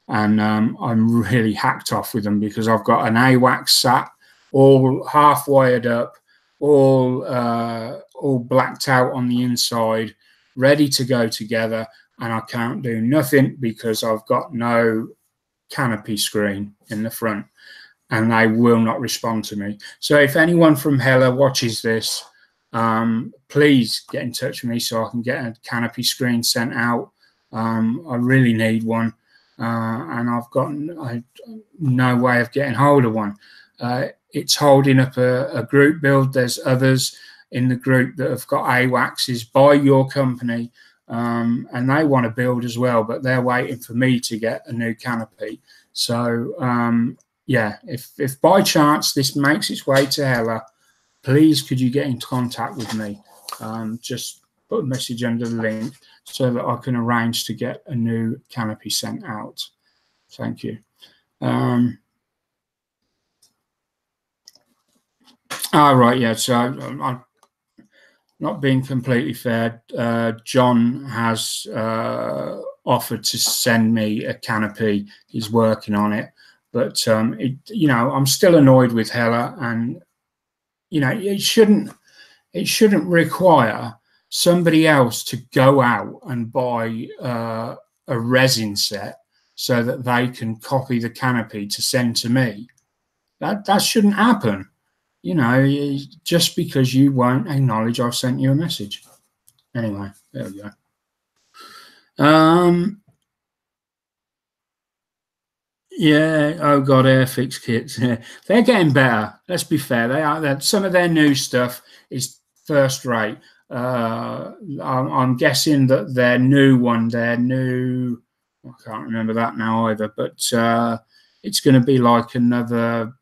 And I'm really hacked off with them because I've got an AWACS sat all half wired up, all blacked out on the inside, ready to go together, and I can't do nothing because I've got no canopy screen in the front, and they will not respond to me. So if anyone from Hella watches this, please get in touch with me so I can get a canopy screen sent out. I really need one, and I've got no way of getting hold of one. It's holding up a group build. There's others in the group that have got AWACSs by your company, and they want to build as well, but they're waiting for me to get a new canopy. So if by chance this makes its way to Hella, please could you get in contact with me? Just put a message under the link so that I can arrange to get a new canopy sent out. Thank you. So I'm not being completely fair. John has offered to send me a canopy. He's working on it, but I'm still annoyed with Hella, and it shouldn't require somebody else to go out and buy a resin set so that they can copy the canopy to send to me. That shouldn't happen. Just because you won't acknowledge I've sent you a message. Anyway, there we go. Oh God, Airfix kits. Yeah. They're getting better. Let's be fair. They are. Some of their new stuff is first rate. I'm guessing that their new one, I can't remember that now either, but it's going to be like another.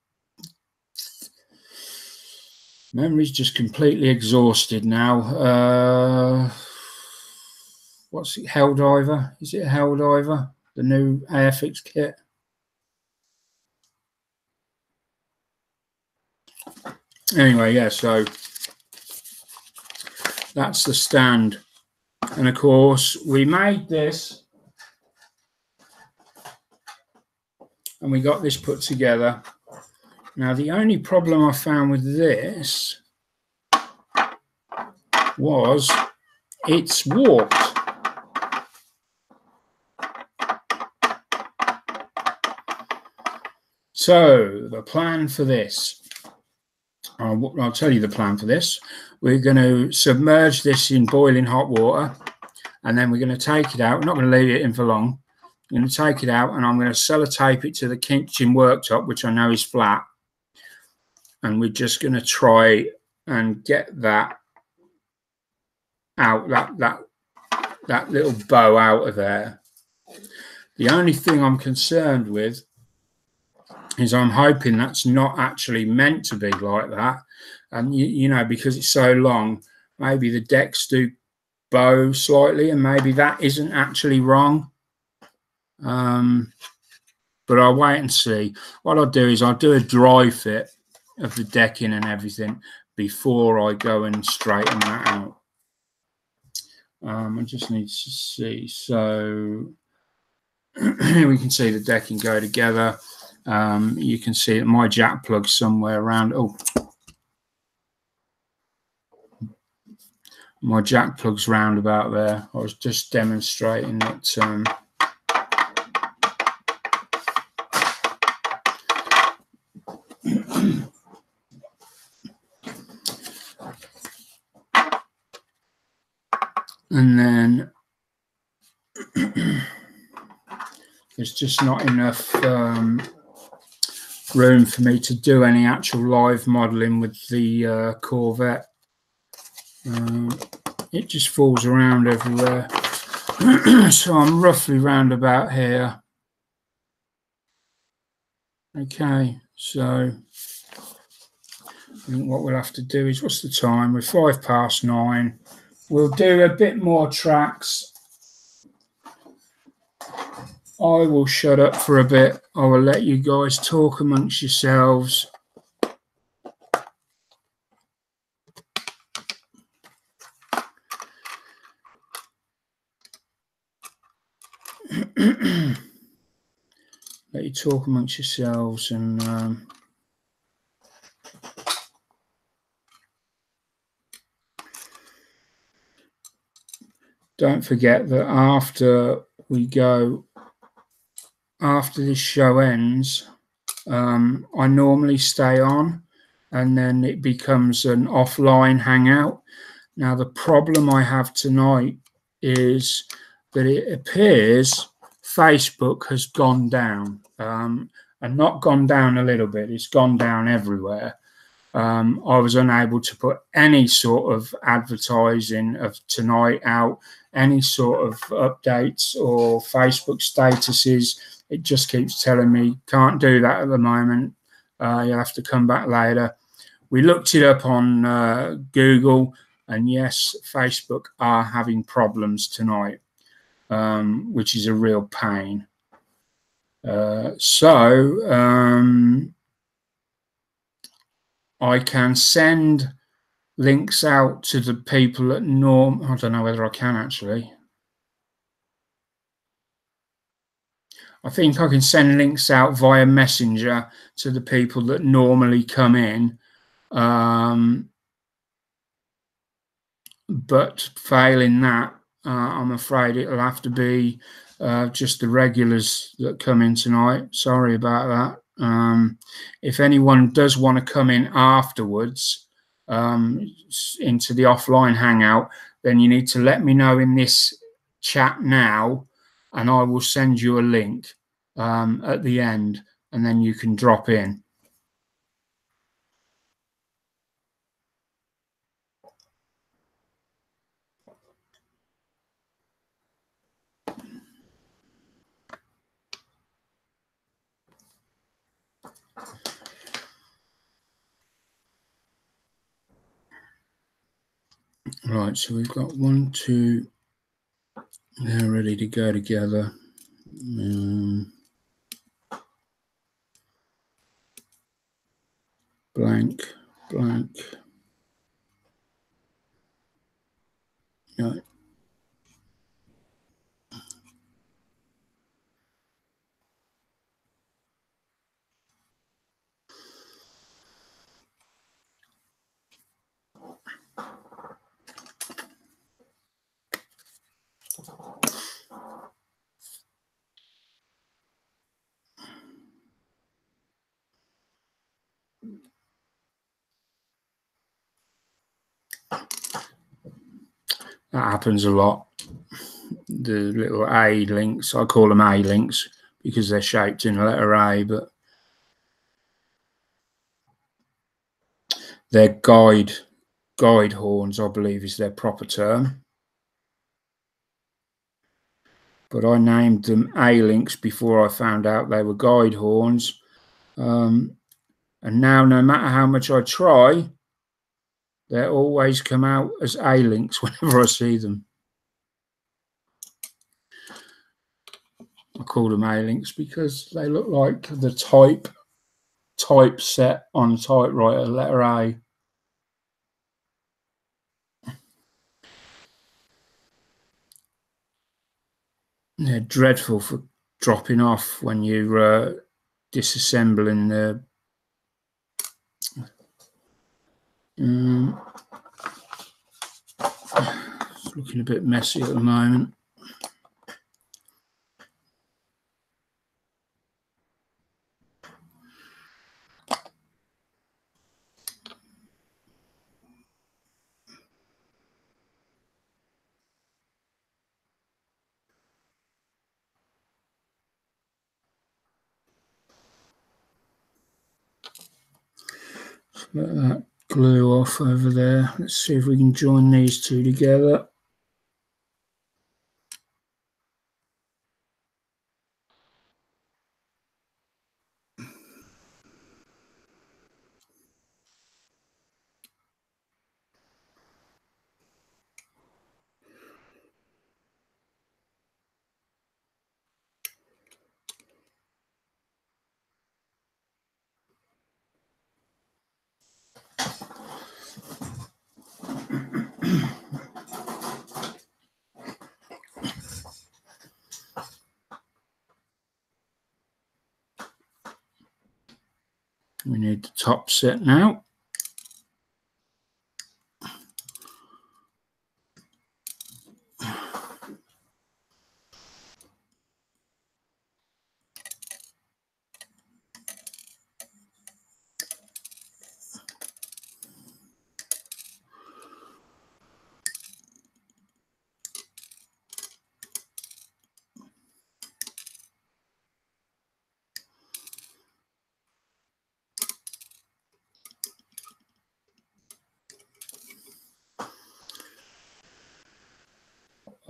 Memory's just completely exhausted now. What's it? Helldiver? Is it Helldiver? The new Airfix kit? Anyway, yeah, so that's the stand. And of course, we made this and we got this put together. Now, the only problem I found with this was it's warped. So the plan for this, I'll tell you the plan for this. We're going to submerge this in boiling hot water, and then we're going to take it out. We're not going to leave it in for long. I'm going to take it out, and I'm going to sellotape it to the kitchen worktop, which I know is flat. And we're just going to try and get that out, that little bow out of there. The only thing I'm concerned with is I'm hoping that's not actually meant to be like that. And, you know, because it's so long, maybe the decks do bow slightly, and maybe that isn't actually wrong. But I'll wait and see. What I'll do is I'll do a dry fit of the decking and everything before I go and straighten that out. I just need to see. So we can see the decking go together. You can see that my jack plug's somewhere around. Oh, my jack plug's round about there. I was just demonstrating that. And then there's just not enough room for me to do any actual live modeling with the Corvette. It just falls around everywhere. So I'm roughly round about here. Okay, so I think what we'll have to do is, what's the time? We're 9:05. We'll do a bit more tracks. I will shut up for a bit. I will let you guys talk amongst yourselves. Let you talk amongst yourselves, and don't forget that after this show ends, I normally stay on, and then it becomes an offline hangout. Now, the problem I have tonight is that it appears Facebook has gone down, and not gone down a little bit, it's gone down everywhere. I was unable to put any sort of advertising of tonight out, any sort of updates or Facebook statuses. It just keeps telling me, can't do that at the moment. You'll have to come back later. We looked it up on Google, and yes, Facebook are having problems tonight, which is a real pain. I can send links out to the people at I don't know whether I can actually. I think I can send links out via Messenger to the people that normally come in. But failing that, I'm afraid it'll have to be just the regulars that come in tonight. Sorry about that. If anyone does want to come in afterwards into the offline hangout, then you need to let me know in this chat now, and I will send you a link at the end, and then you can drop in. Right, so we've got 1, 2, they're ready to go together. Blank, blank. Yeah. That happens a lot. The little A links, I call them A links because they're shaped in the letter A, but they're guide horns, I believe is their proper term. But I named them A links before I found out they were guide horns. And now, no matter how much I try, they always come out as A links whenever I see them. I call them A links because they look like the typeset on a typewriter, letter A. They're dreadful for dropping off when you're disassembling the. It's looking a bit messy at the moment. Let that glue off over there. Let's see if we can join these two together. We need the top set now.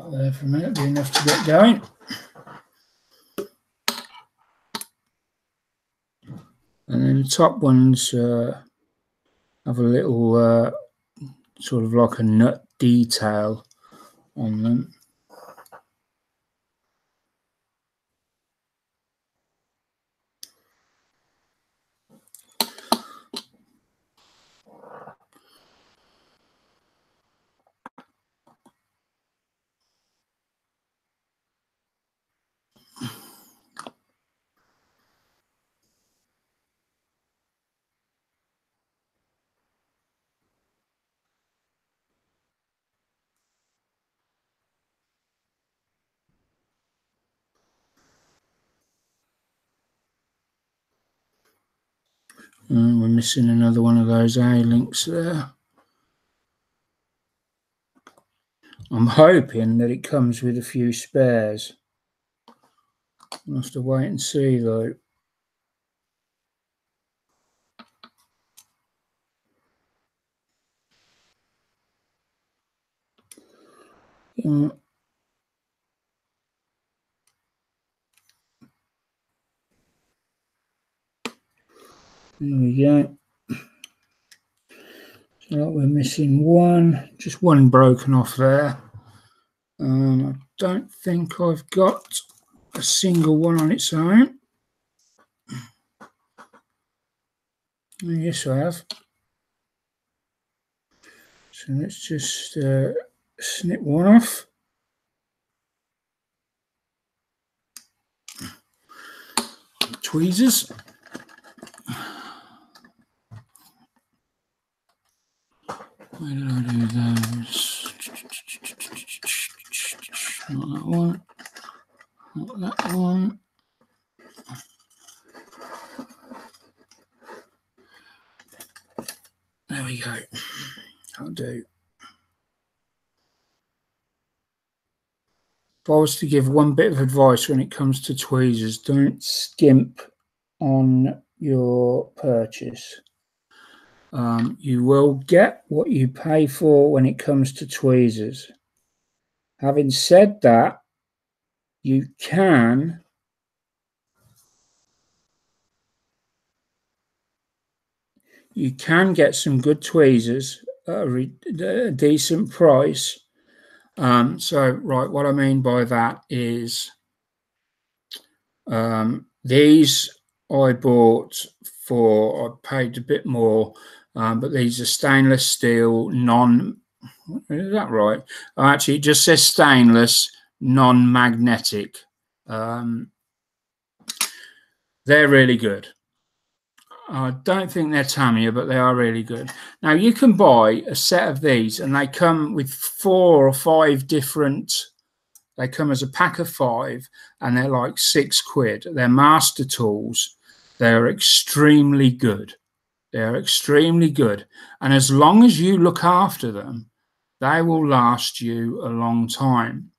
There for a minute, be enough to get going. And then the top ones have a little sort of like a nut detail on them. We're missing another one of those A-links there. I'm hoping that it comes with a few spares. We'll have to wait and see though. There we go. So we're missing one, just one broken off there. I don't think I've got a single one on its own. Yes, I have. So let's just snip one off. Tweezers. Where did I do those? Not that one. Not that one. There we go. That'll do. If I was to give one bit of advice when it comes to tweezers, don't skimp on your purchase. You will get what you pay for when it comes to tweezers. Having said that, you can get some good tweezers at a decent price. So, right, what I mean by that is these I bought for, I paid a bit more, but these are stainless steel, is that right? Actually, it just says stainless, non-magnetic. They're really good. I don't think they're Tamiya, but they are really good. Now, you can buy a set of these, and they come with 4 or 5 different. They come as a pack of 5, and they're like £6. They're master tools. They're extremely good. They're extremely good. And as long as you look after them, they will last you a long time.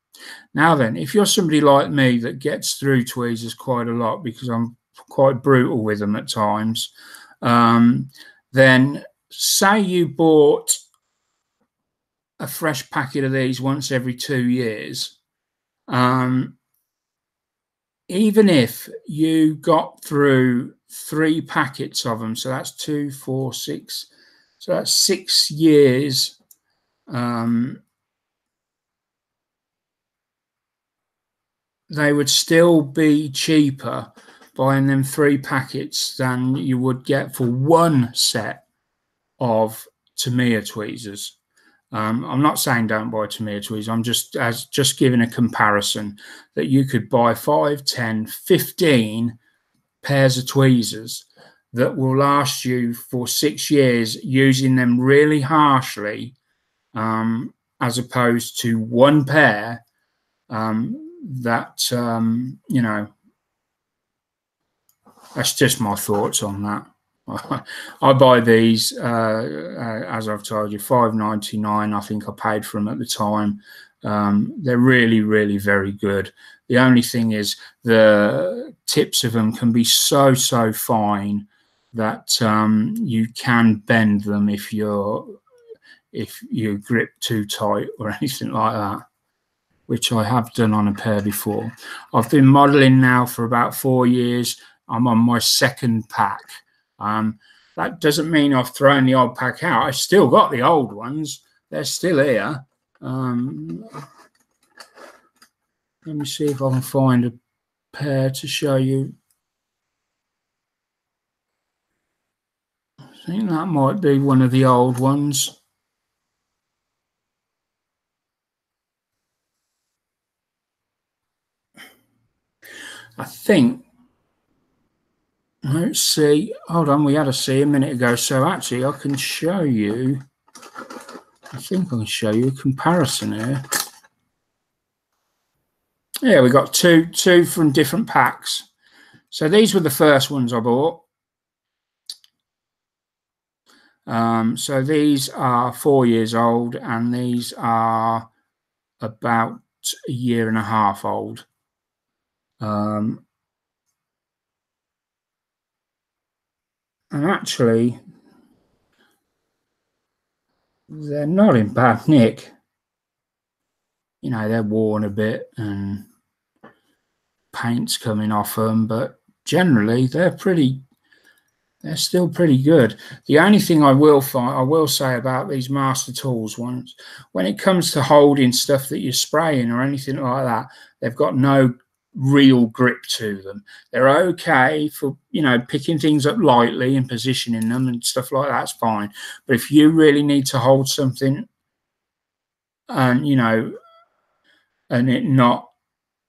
Now then, if you're somebody like me that gets through tweezers quite a lot because I'm quite brutal with them at times, then say you bought a fresh packet of these once every 2 years, even if you got through 3 packets of them, so that's 2, 4, 6, so that's 6 years, they would still be cheaper buying them 3 packets than you would get for 1 set of Tamiya tweezers. I'm not saying don't buy Tamiya tweezers. I'm just giving a comparison that you could buy 5, 10, 15 pairs of tweezers that will last you for 6 years using them really harshly, as opposed to 1 pair that, you know, that's just my thoughts on that. I buy these, as I've told you, $5.99. I think I paid for them at the time. They're really, really very good. The only thing is the tips of them can be so fine that you can bend them if you grip too tight or anything like that, which I have done on a pair before. I've been modeling now for about 4 years. I'm on my 2nd pack. That doesn't mean I've thrown the old pack out. I've still got the old ones. They're still here. Let me see if I can find a pair to show you. I think that might be one of the old ones. I think, let's see, hold on, we had a C a minute ago, so actually I can show you, I think I can show you a comparison here. Yeah, we got two from different packs. So these were the first ones I bought. So these are 4 years old, and these are about 1.5 years old. And actually, they're not in bad nick. You know, they're worn a bit and paint's coming off them, but generally they're pretty they're still pretty good. The only thing I will say about these Master Tools ones, when it comes to holding stuff that you're spraying or anything like that, they've got no real grip to them. They're okay for, you know, picking things up lightly and positioning them and stuff like that's fine. But if you really need to hold something and, you know, and it not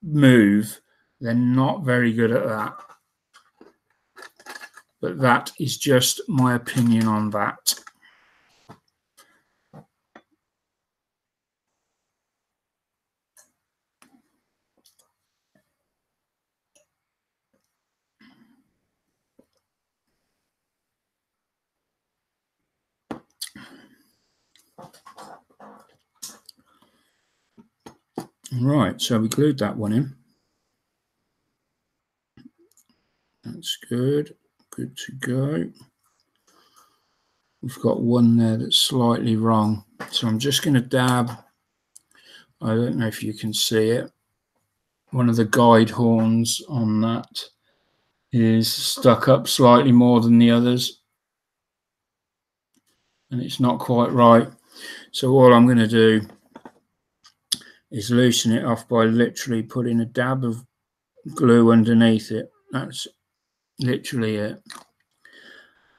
move, they're not very good at that. But that is just my opinion on that. Right, so we glued that one in. That's good. Good to go. We've got one there that's slightly wrong. So I'm just going to dab, I don't know if you can see it, one of the guide horns on that is stuck up slightly more than the others. And it's not quite right. So all I'm going to do is loosen it off by literally putting a dab of glue underneath it. That's literally it.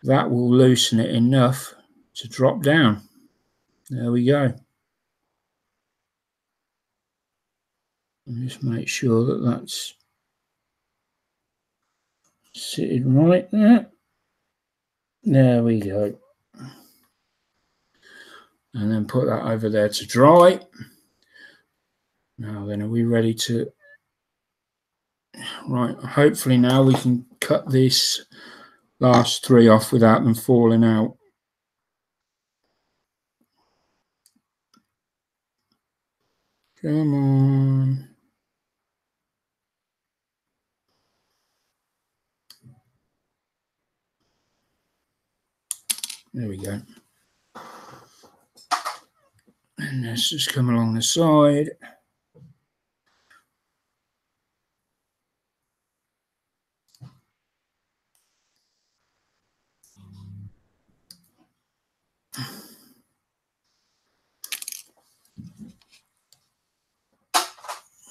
That will loosen it enough to drop down. There we go. And just make sure that that's sitting right there. There we go. And then put that over there to dry. Now then, are we ready to... Right, hopefully now we can cut this last three off without them falling out. Come on. There we go. And let's just come along the side.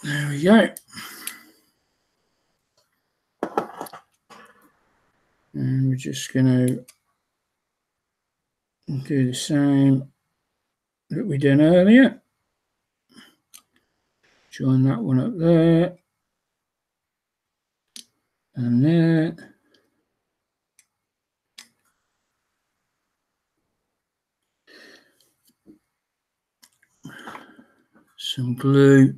There we go. And we're just going to do the same that we did earlier. Join that one up there. And there. Some glue.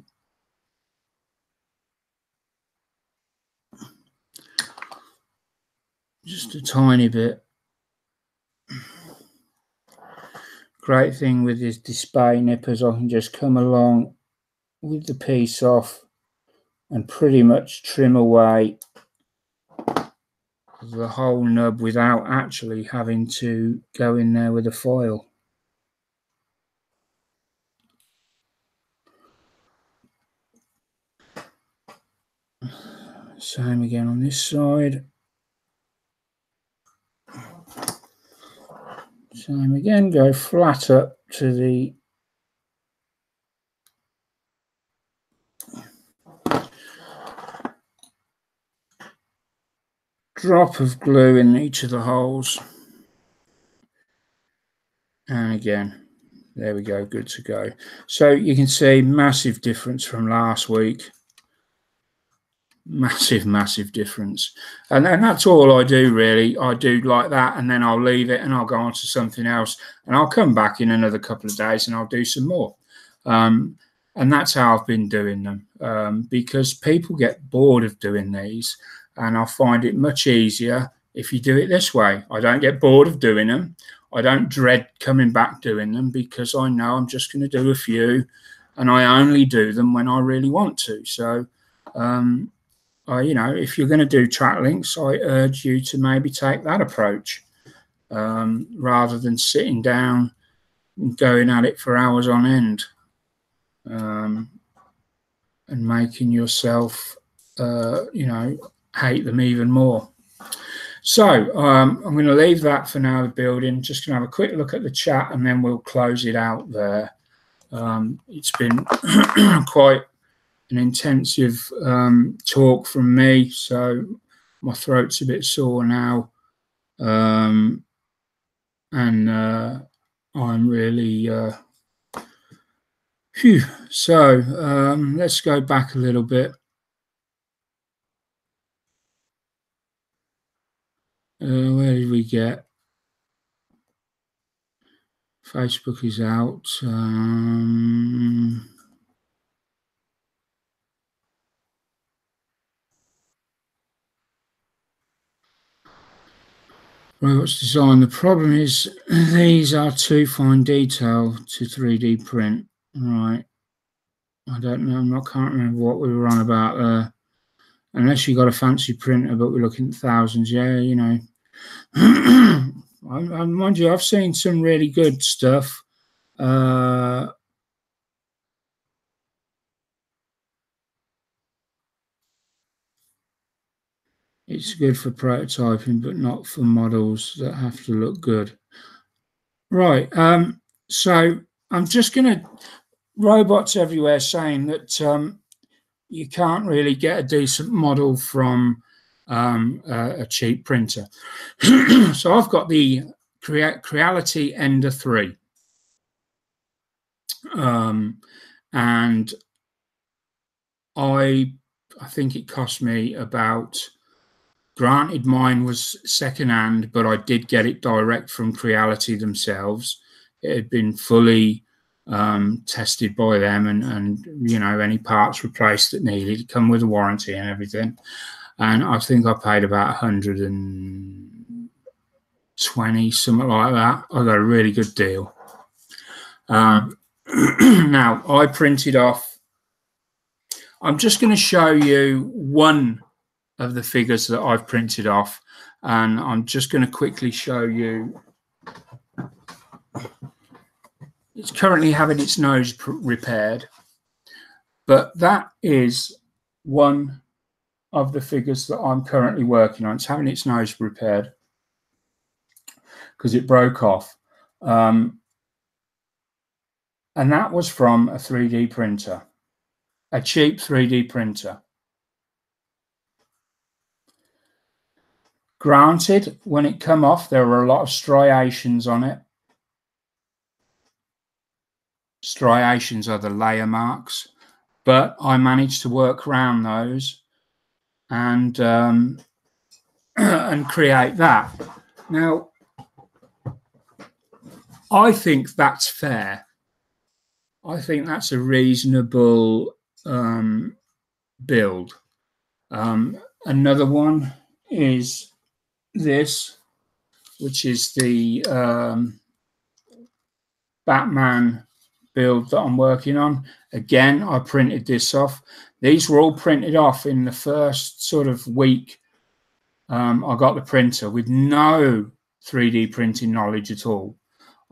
Just a tiny bit. Great thing with this display nippers, I can just come along with the piece off and pretty much trim away the whole nub without actually having to go in there with a file. Same again on this side. Same again, go flat up to the drop of glue in each of the holes. And again, there we go, good to go. So you can see massive difference from last week. Massive difference. And that's all I do really. I do like that, and then I'll leave it and I'll go on to something else, and I'll come back in another couple of days and I'll do some more. And that's how I've been doing them, because people get bored of doing these, and I find it much easier if you do it this way. I don't get bored of doing them. I don't dread coming back doing them, because I know I'm just going to do a few, and I only do them when I really want to. So you know, if you're going to do track links, I urge you to maybe take that approach, rather than sitting down and going at it for hours on end, and making yourself, you know, hate them even more. So I'm going to leave that for now, the building. Just going to have a quick look at the chat and then we'll close it out there. It's been quite an intensive talk from me, so my throat's a bit sore now. And I'm really phew. So let's go back a little bit. Where did we get? Facebook is out. Robots design. The problem is these are too fine detail to 3D print. Right. I don't know. I can't remember what we were on about there. Unless you got a fancy printer, but we're looking at thousands. Yeah, you know. Mind you, I've seen some really good stuff. It's good for prototyping, but not for models that have to look good. Right. So I'm just going to robots everywhere saying that you can't really get a decent model from a cheap printer. So I've got the Creality Ender 3. And I think it cost me about, granted mine was secondhand, but I did get it direct from Creality themselves. It had been fully tested by them, and you know, any parts replaced that needed, come with a warranty and everything. And I think I paid about 120, something like that. I got a really good deal. Now I printed off, I'm just going to show you one of the figures that I've printed off, and I'm just going to quickly show you. It's currently having its nose repaired, but that is one of the figures that I'm currently working on. It's having its nose repaired because it broke off. And that was from a 3D printer, a cheap 3D printer. Granted, when it came off, there were a lot of striations on it. Striations are the layer marks, but I managed to work around those and and create that. Now, I think that's fair. I think that's a reasonable build. Another one is this, which is the Batman build that I'm working on. Again, I printed this off. These were all printed off in the first sort of week I got the printer, with no 3D printing knowledge at all.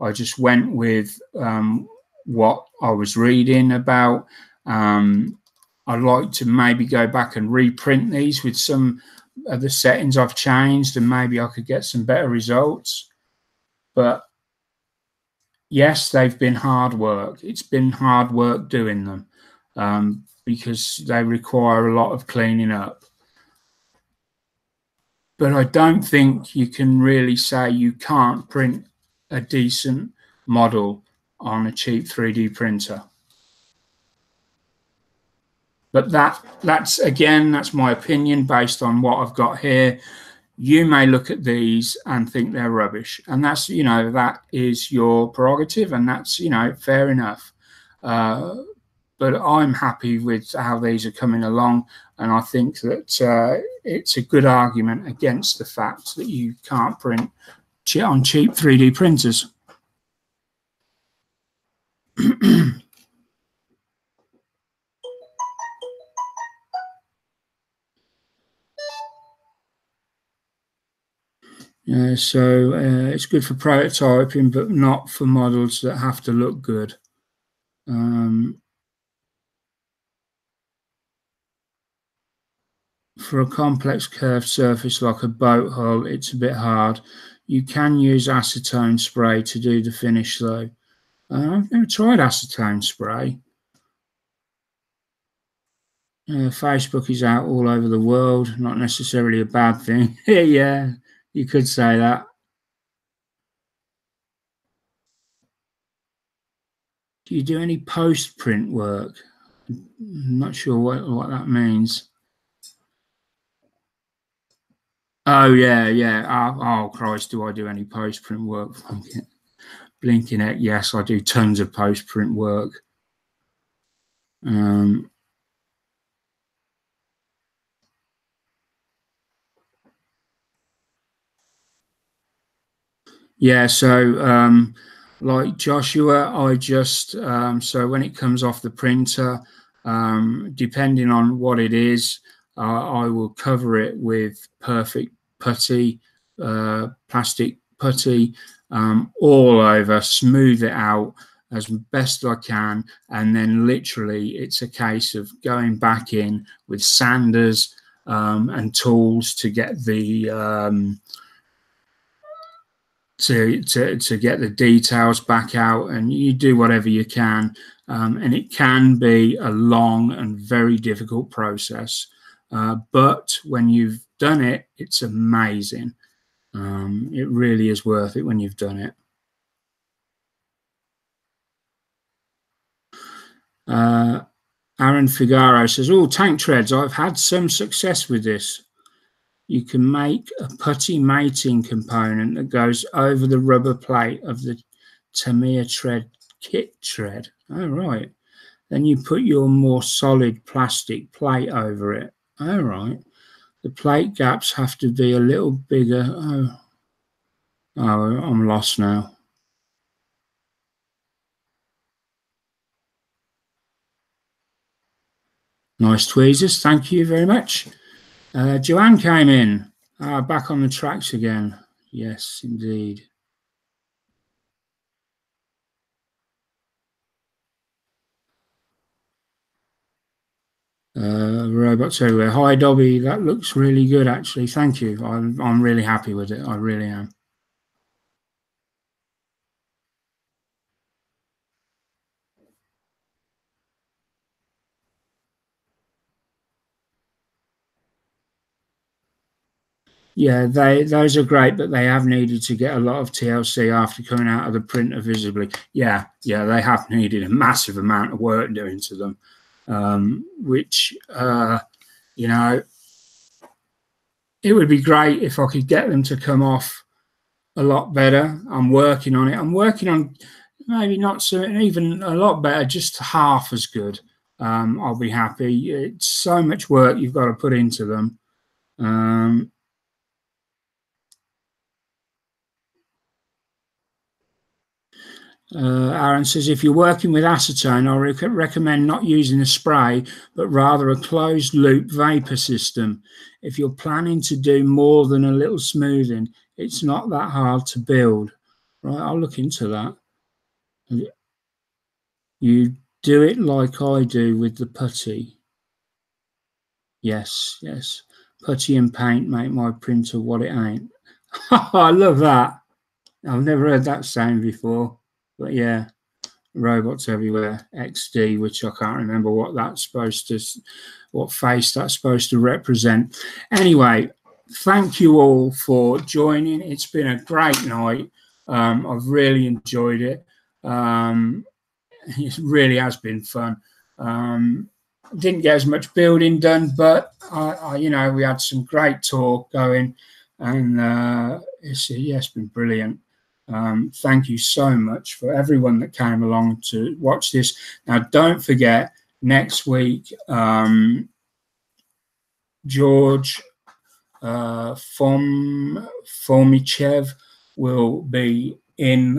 I just went with what I was reading about. I'd like to maybe go back and reprint these with some of the settings I've changed, and maybe I could get some better results. But yes, they've been hard work. It's been hard work doing them because they require a lot of cleaning up. But I don't think you can really say you can't print a decent model on a cheap 3D printer. But that's my opinion based on what I've got here. You may look at these and think they're rubbish, and that's, you know, that is your prerogative, and that's, you know, fair enough. But I'm happy with how these are coming along, and I think that it's a good argument against the fact that you can't print on cheap 3D printers. So it's good for prototyping, but not for models that have to look good. For a complex curved surface like a boat hull, it's a bit hard. You can use acetone spray to do the finish though. I've never tried acetone spray. Facebook is out all over the world, not necessarily a bad thing. Yeah, you could say that. Do you do any post-print work? I'm not sure what that means. Oh, yeah, yeah. Oh, Christ, do I do any post-print work? Blinking heck, yes, I do tons of post-print work. Yeah, so like Joshua, I just so when it comes off the printer, depending on what it is, I will cover it with perfect putty, plastic putty, all over, smooth it out as best I can, and then literally it's a case of going back in with sanders and tools to get the to get the details back out, and you do whatever you can, and it can be a long and very difficult process, but when you've done it, it's amazing. It really is worth it when you've done it. Aaron Figaro says, "Oh, tank treads, I've had some success with this. You can make a putty mating component that goes over the rubber plate of the Tamiya tread kit tread. Oh, right. Then you put your more solid plastic plate over it. Oh, right. The plate gaps have to be a little bigger. Oh, I'm lost now. Nice tweezers. Thank you very much. Joanne came in. Back on the tracks again. Yes, indeed. Robots everywhere. Hi, Dobby. That looks really good, actually. Thank you. I'm really happy with it. I really am. Yeah, those are great, but they have needed to get a lot of TLC after coming out of the printer visibly. Yeah, they have needed a massive amount of work doing to them, which, you know, it would be great if I could get them to come off a lot better. I'm working on it. I'm working on maybe not so even a lot better, just half as good. I'll be happy. It's so much work you've got to put into them. Aaron says, if you're working with acetone, I recommend not using a spray, but rather a closed loop vapor system. If you're planning to do more than a little smoothing, it's not that hard to build. Right, I'll look into that. You do it like I do with the putty. Yes. Putty and paint make my printer what it ain't. I love that. I've never heard that saying before, but yeah. Robots everywhere, XD, which I can't remember what that's supposed to, what face that's supposed to represent. Anyway, thank you all for joining. It's been a great night. I've really enjoyed it. It really has been fun. Didn't get as much building done, but you know, we had some great talk going, and it's been brilliant. Thank you so much for everyone that came along to watch this. Now, don't forget, next week, George Formichev will be in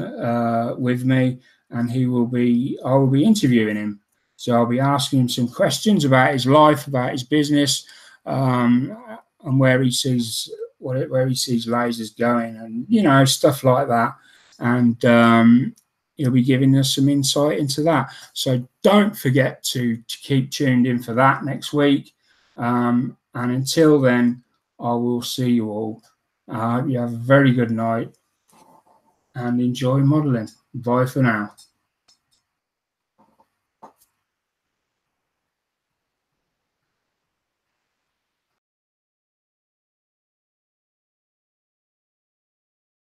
with me, and I will be interviewing him. So I'll be asking him some questions about his life, about his business, and where he sees lasers going, and you know, stuff like that. And he'll be giving us some insight into that. So don't forget to keep tuned in for that next week. And until then, I will see you all. I hope you have a very good night and enjoy modeling. Bye for now.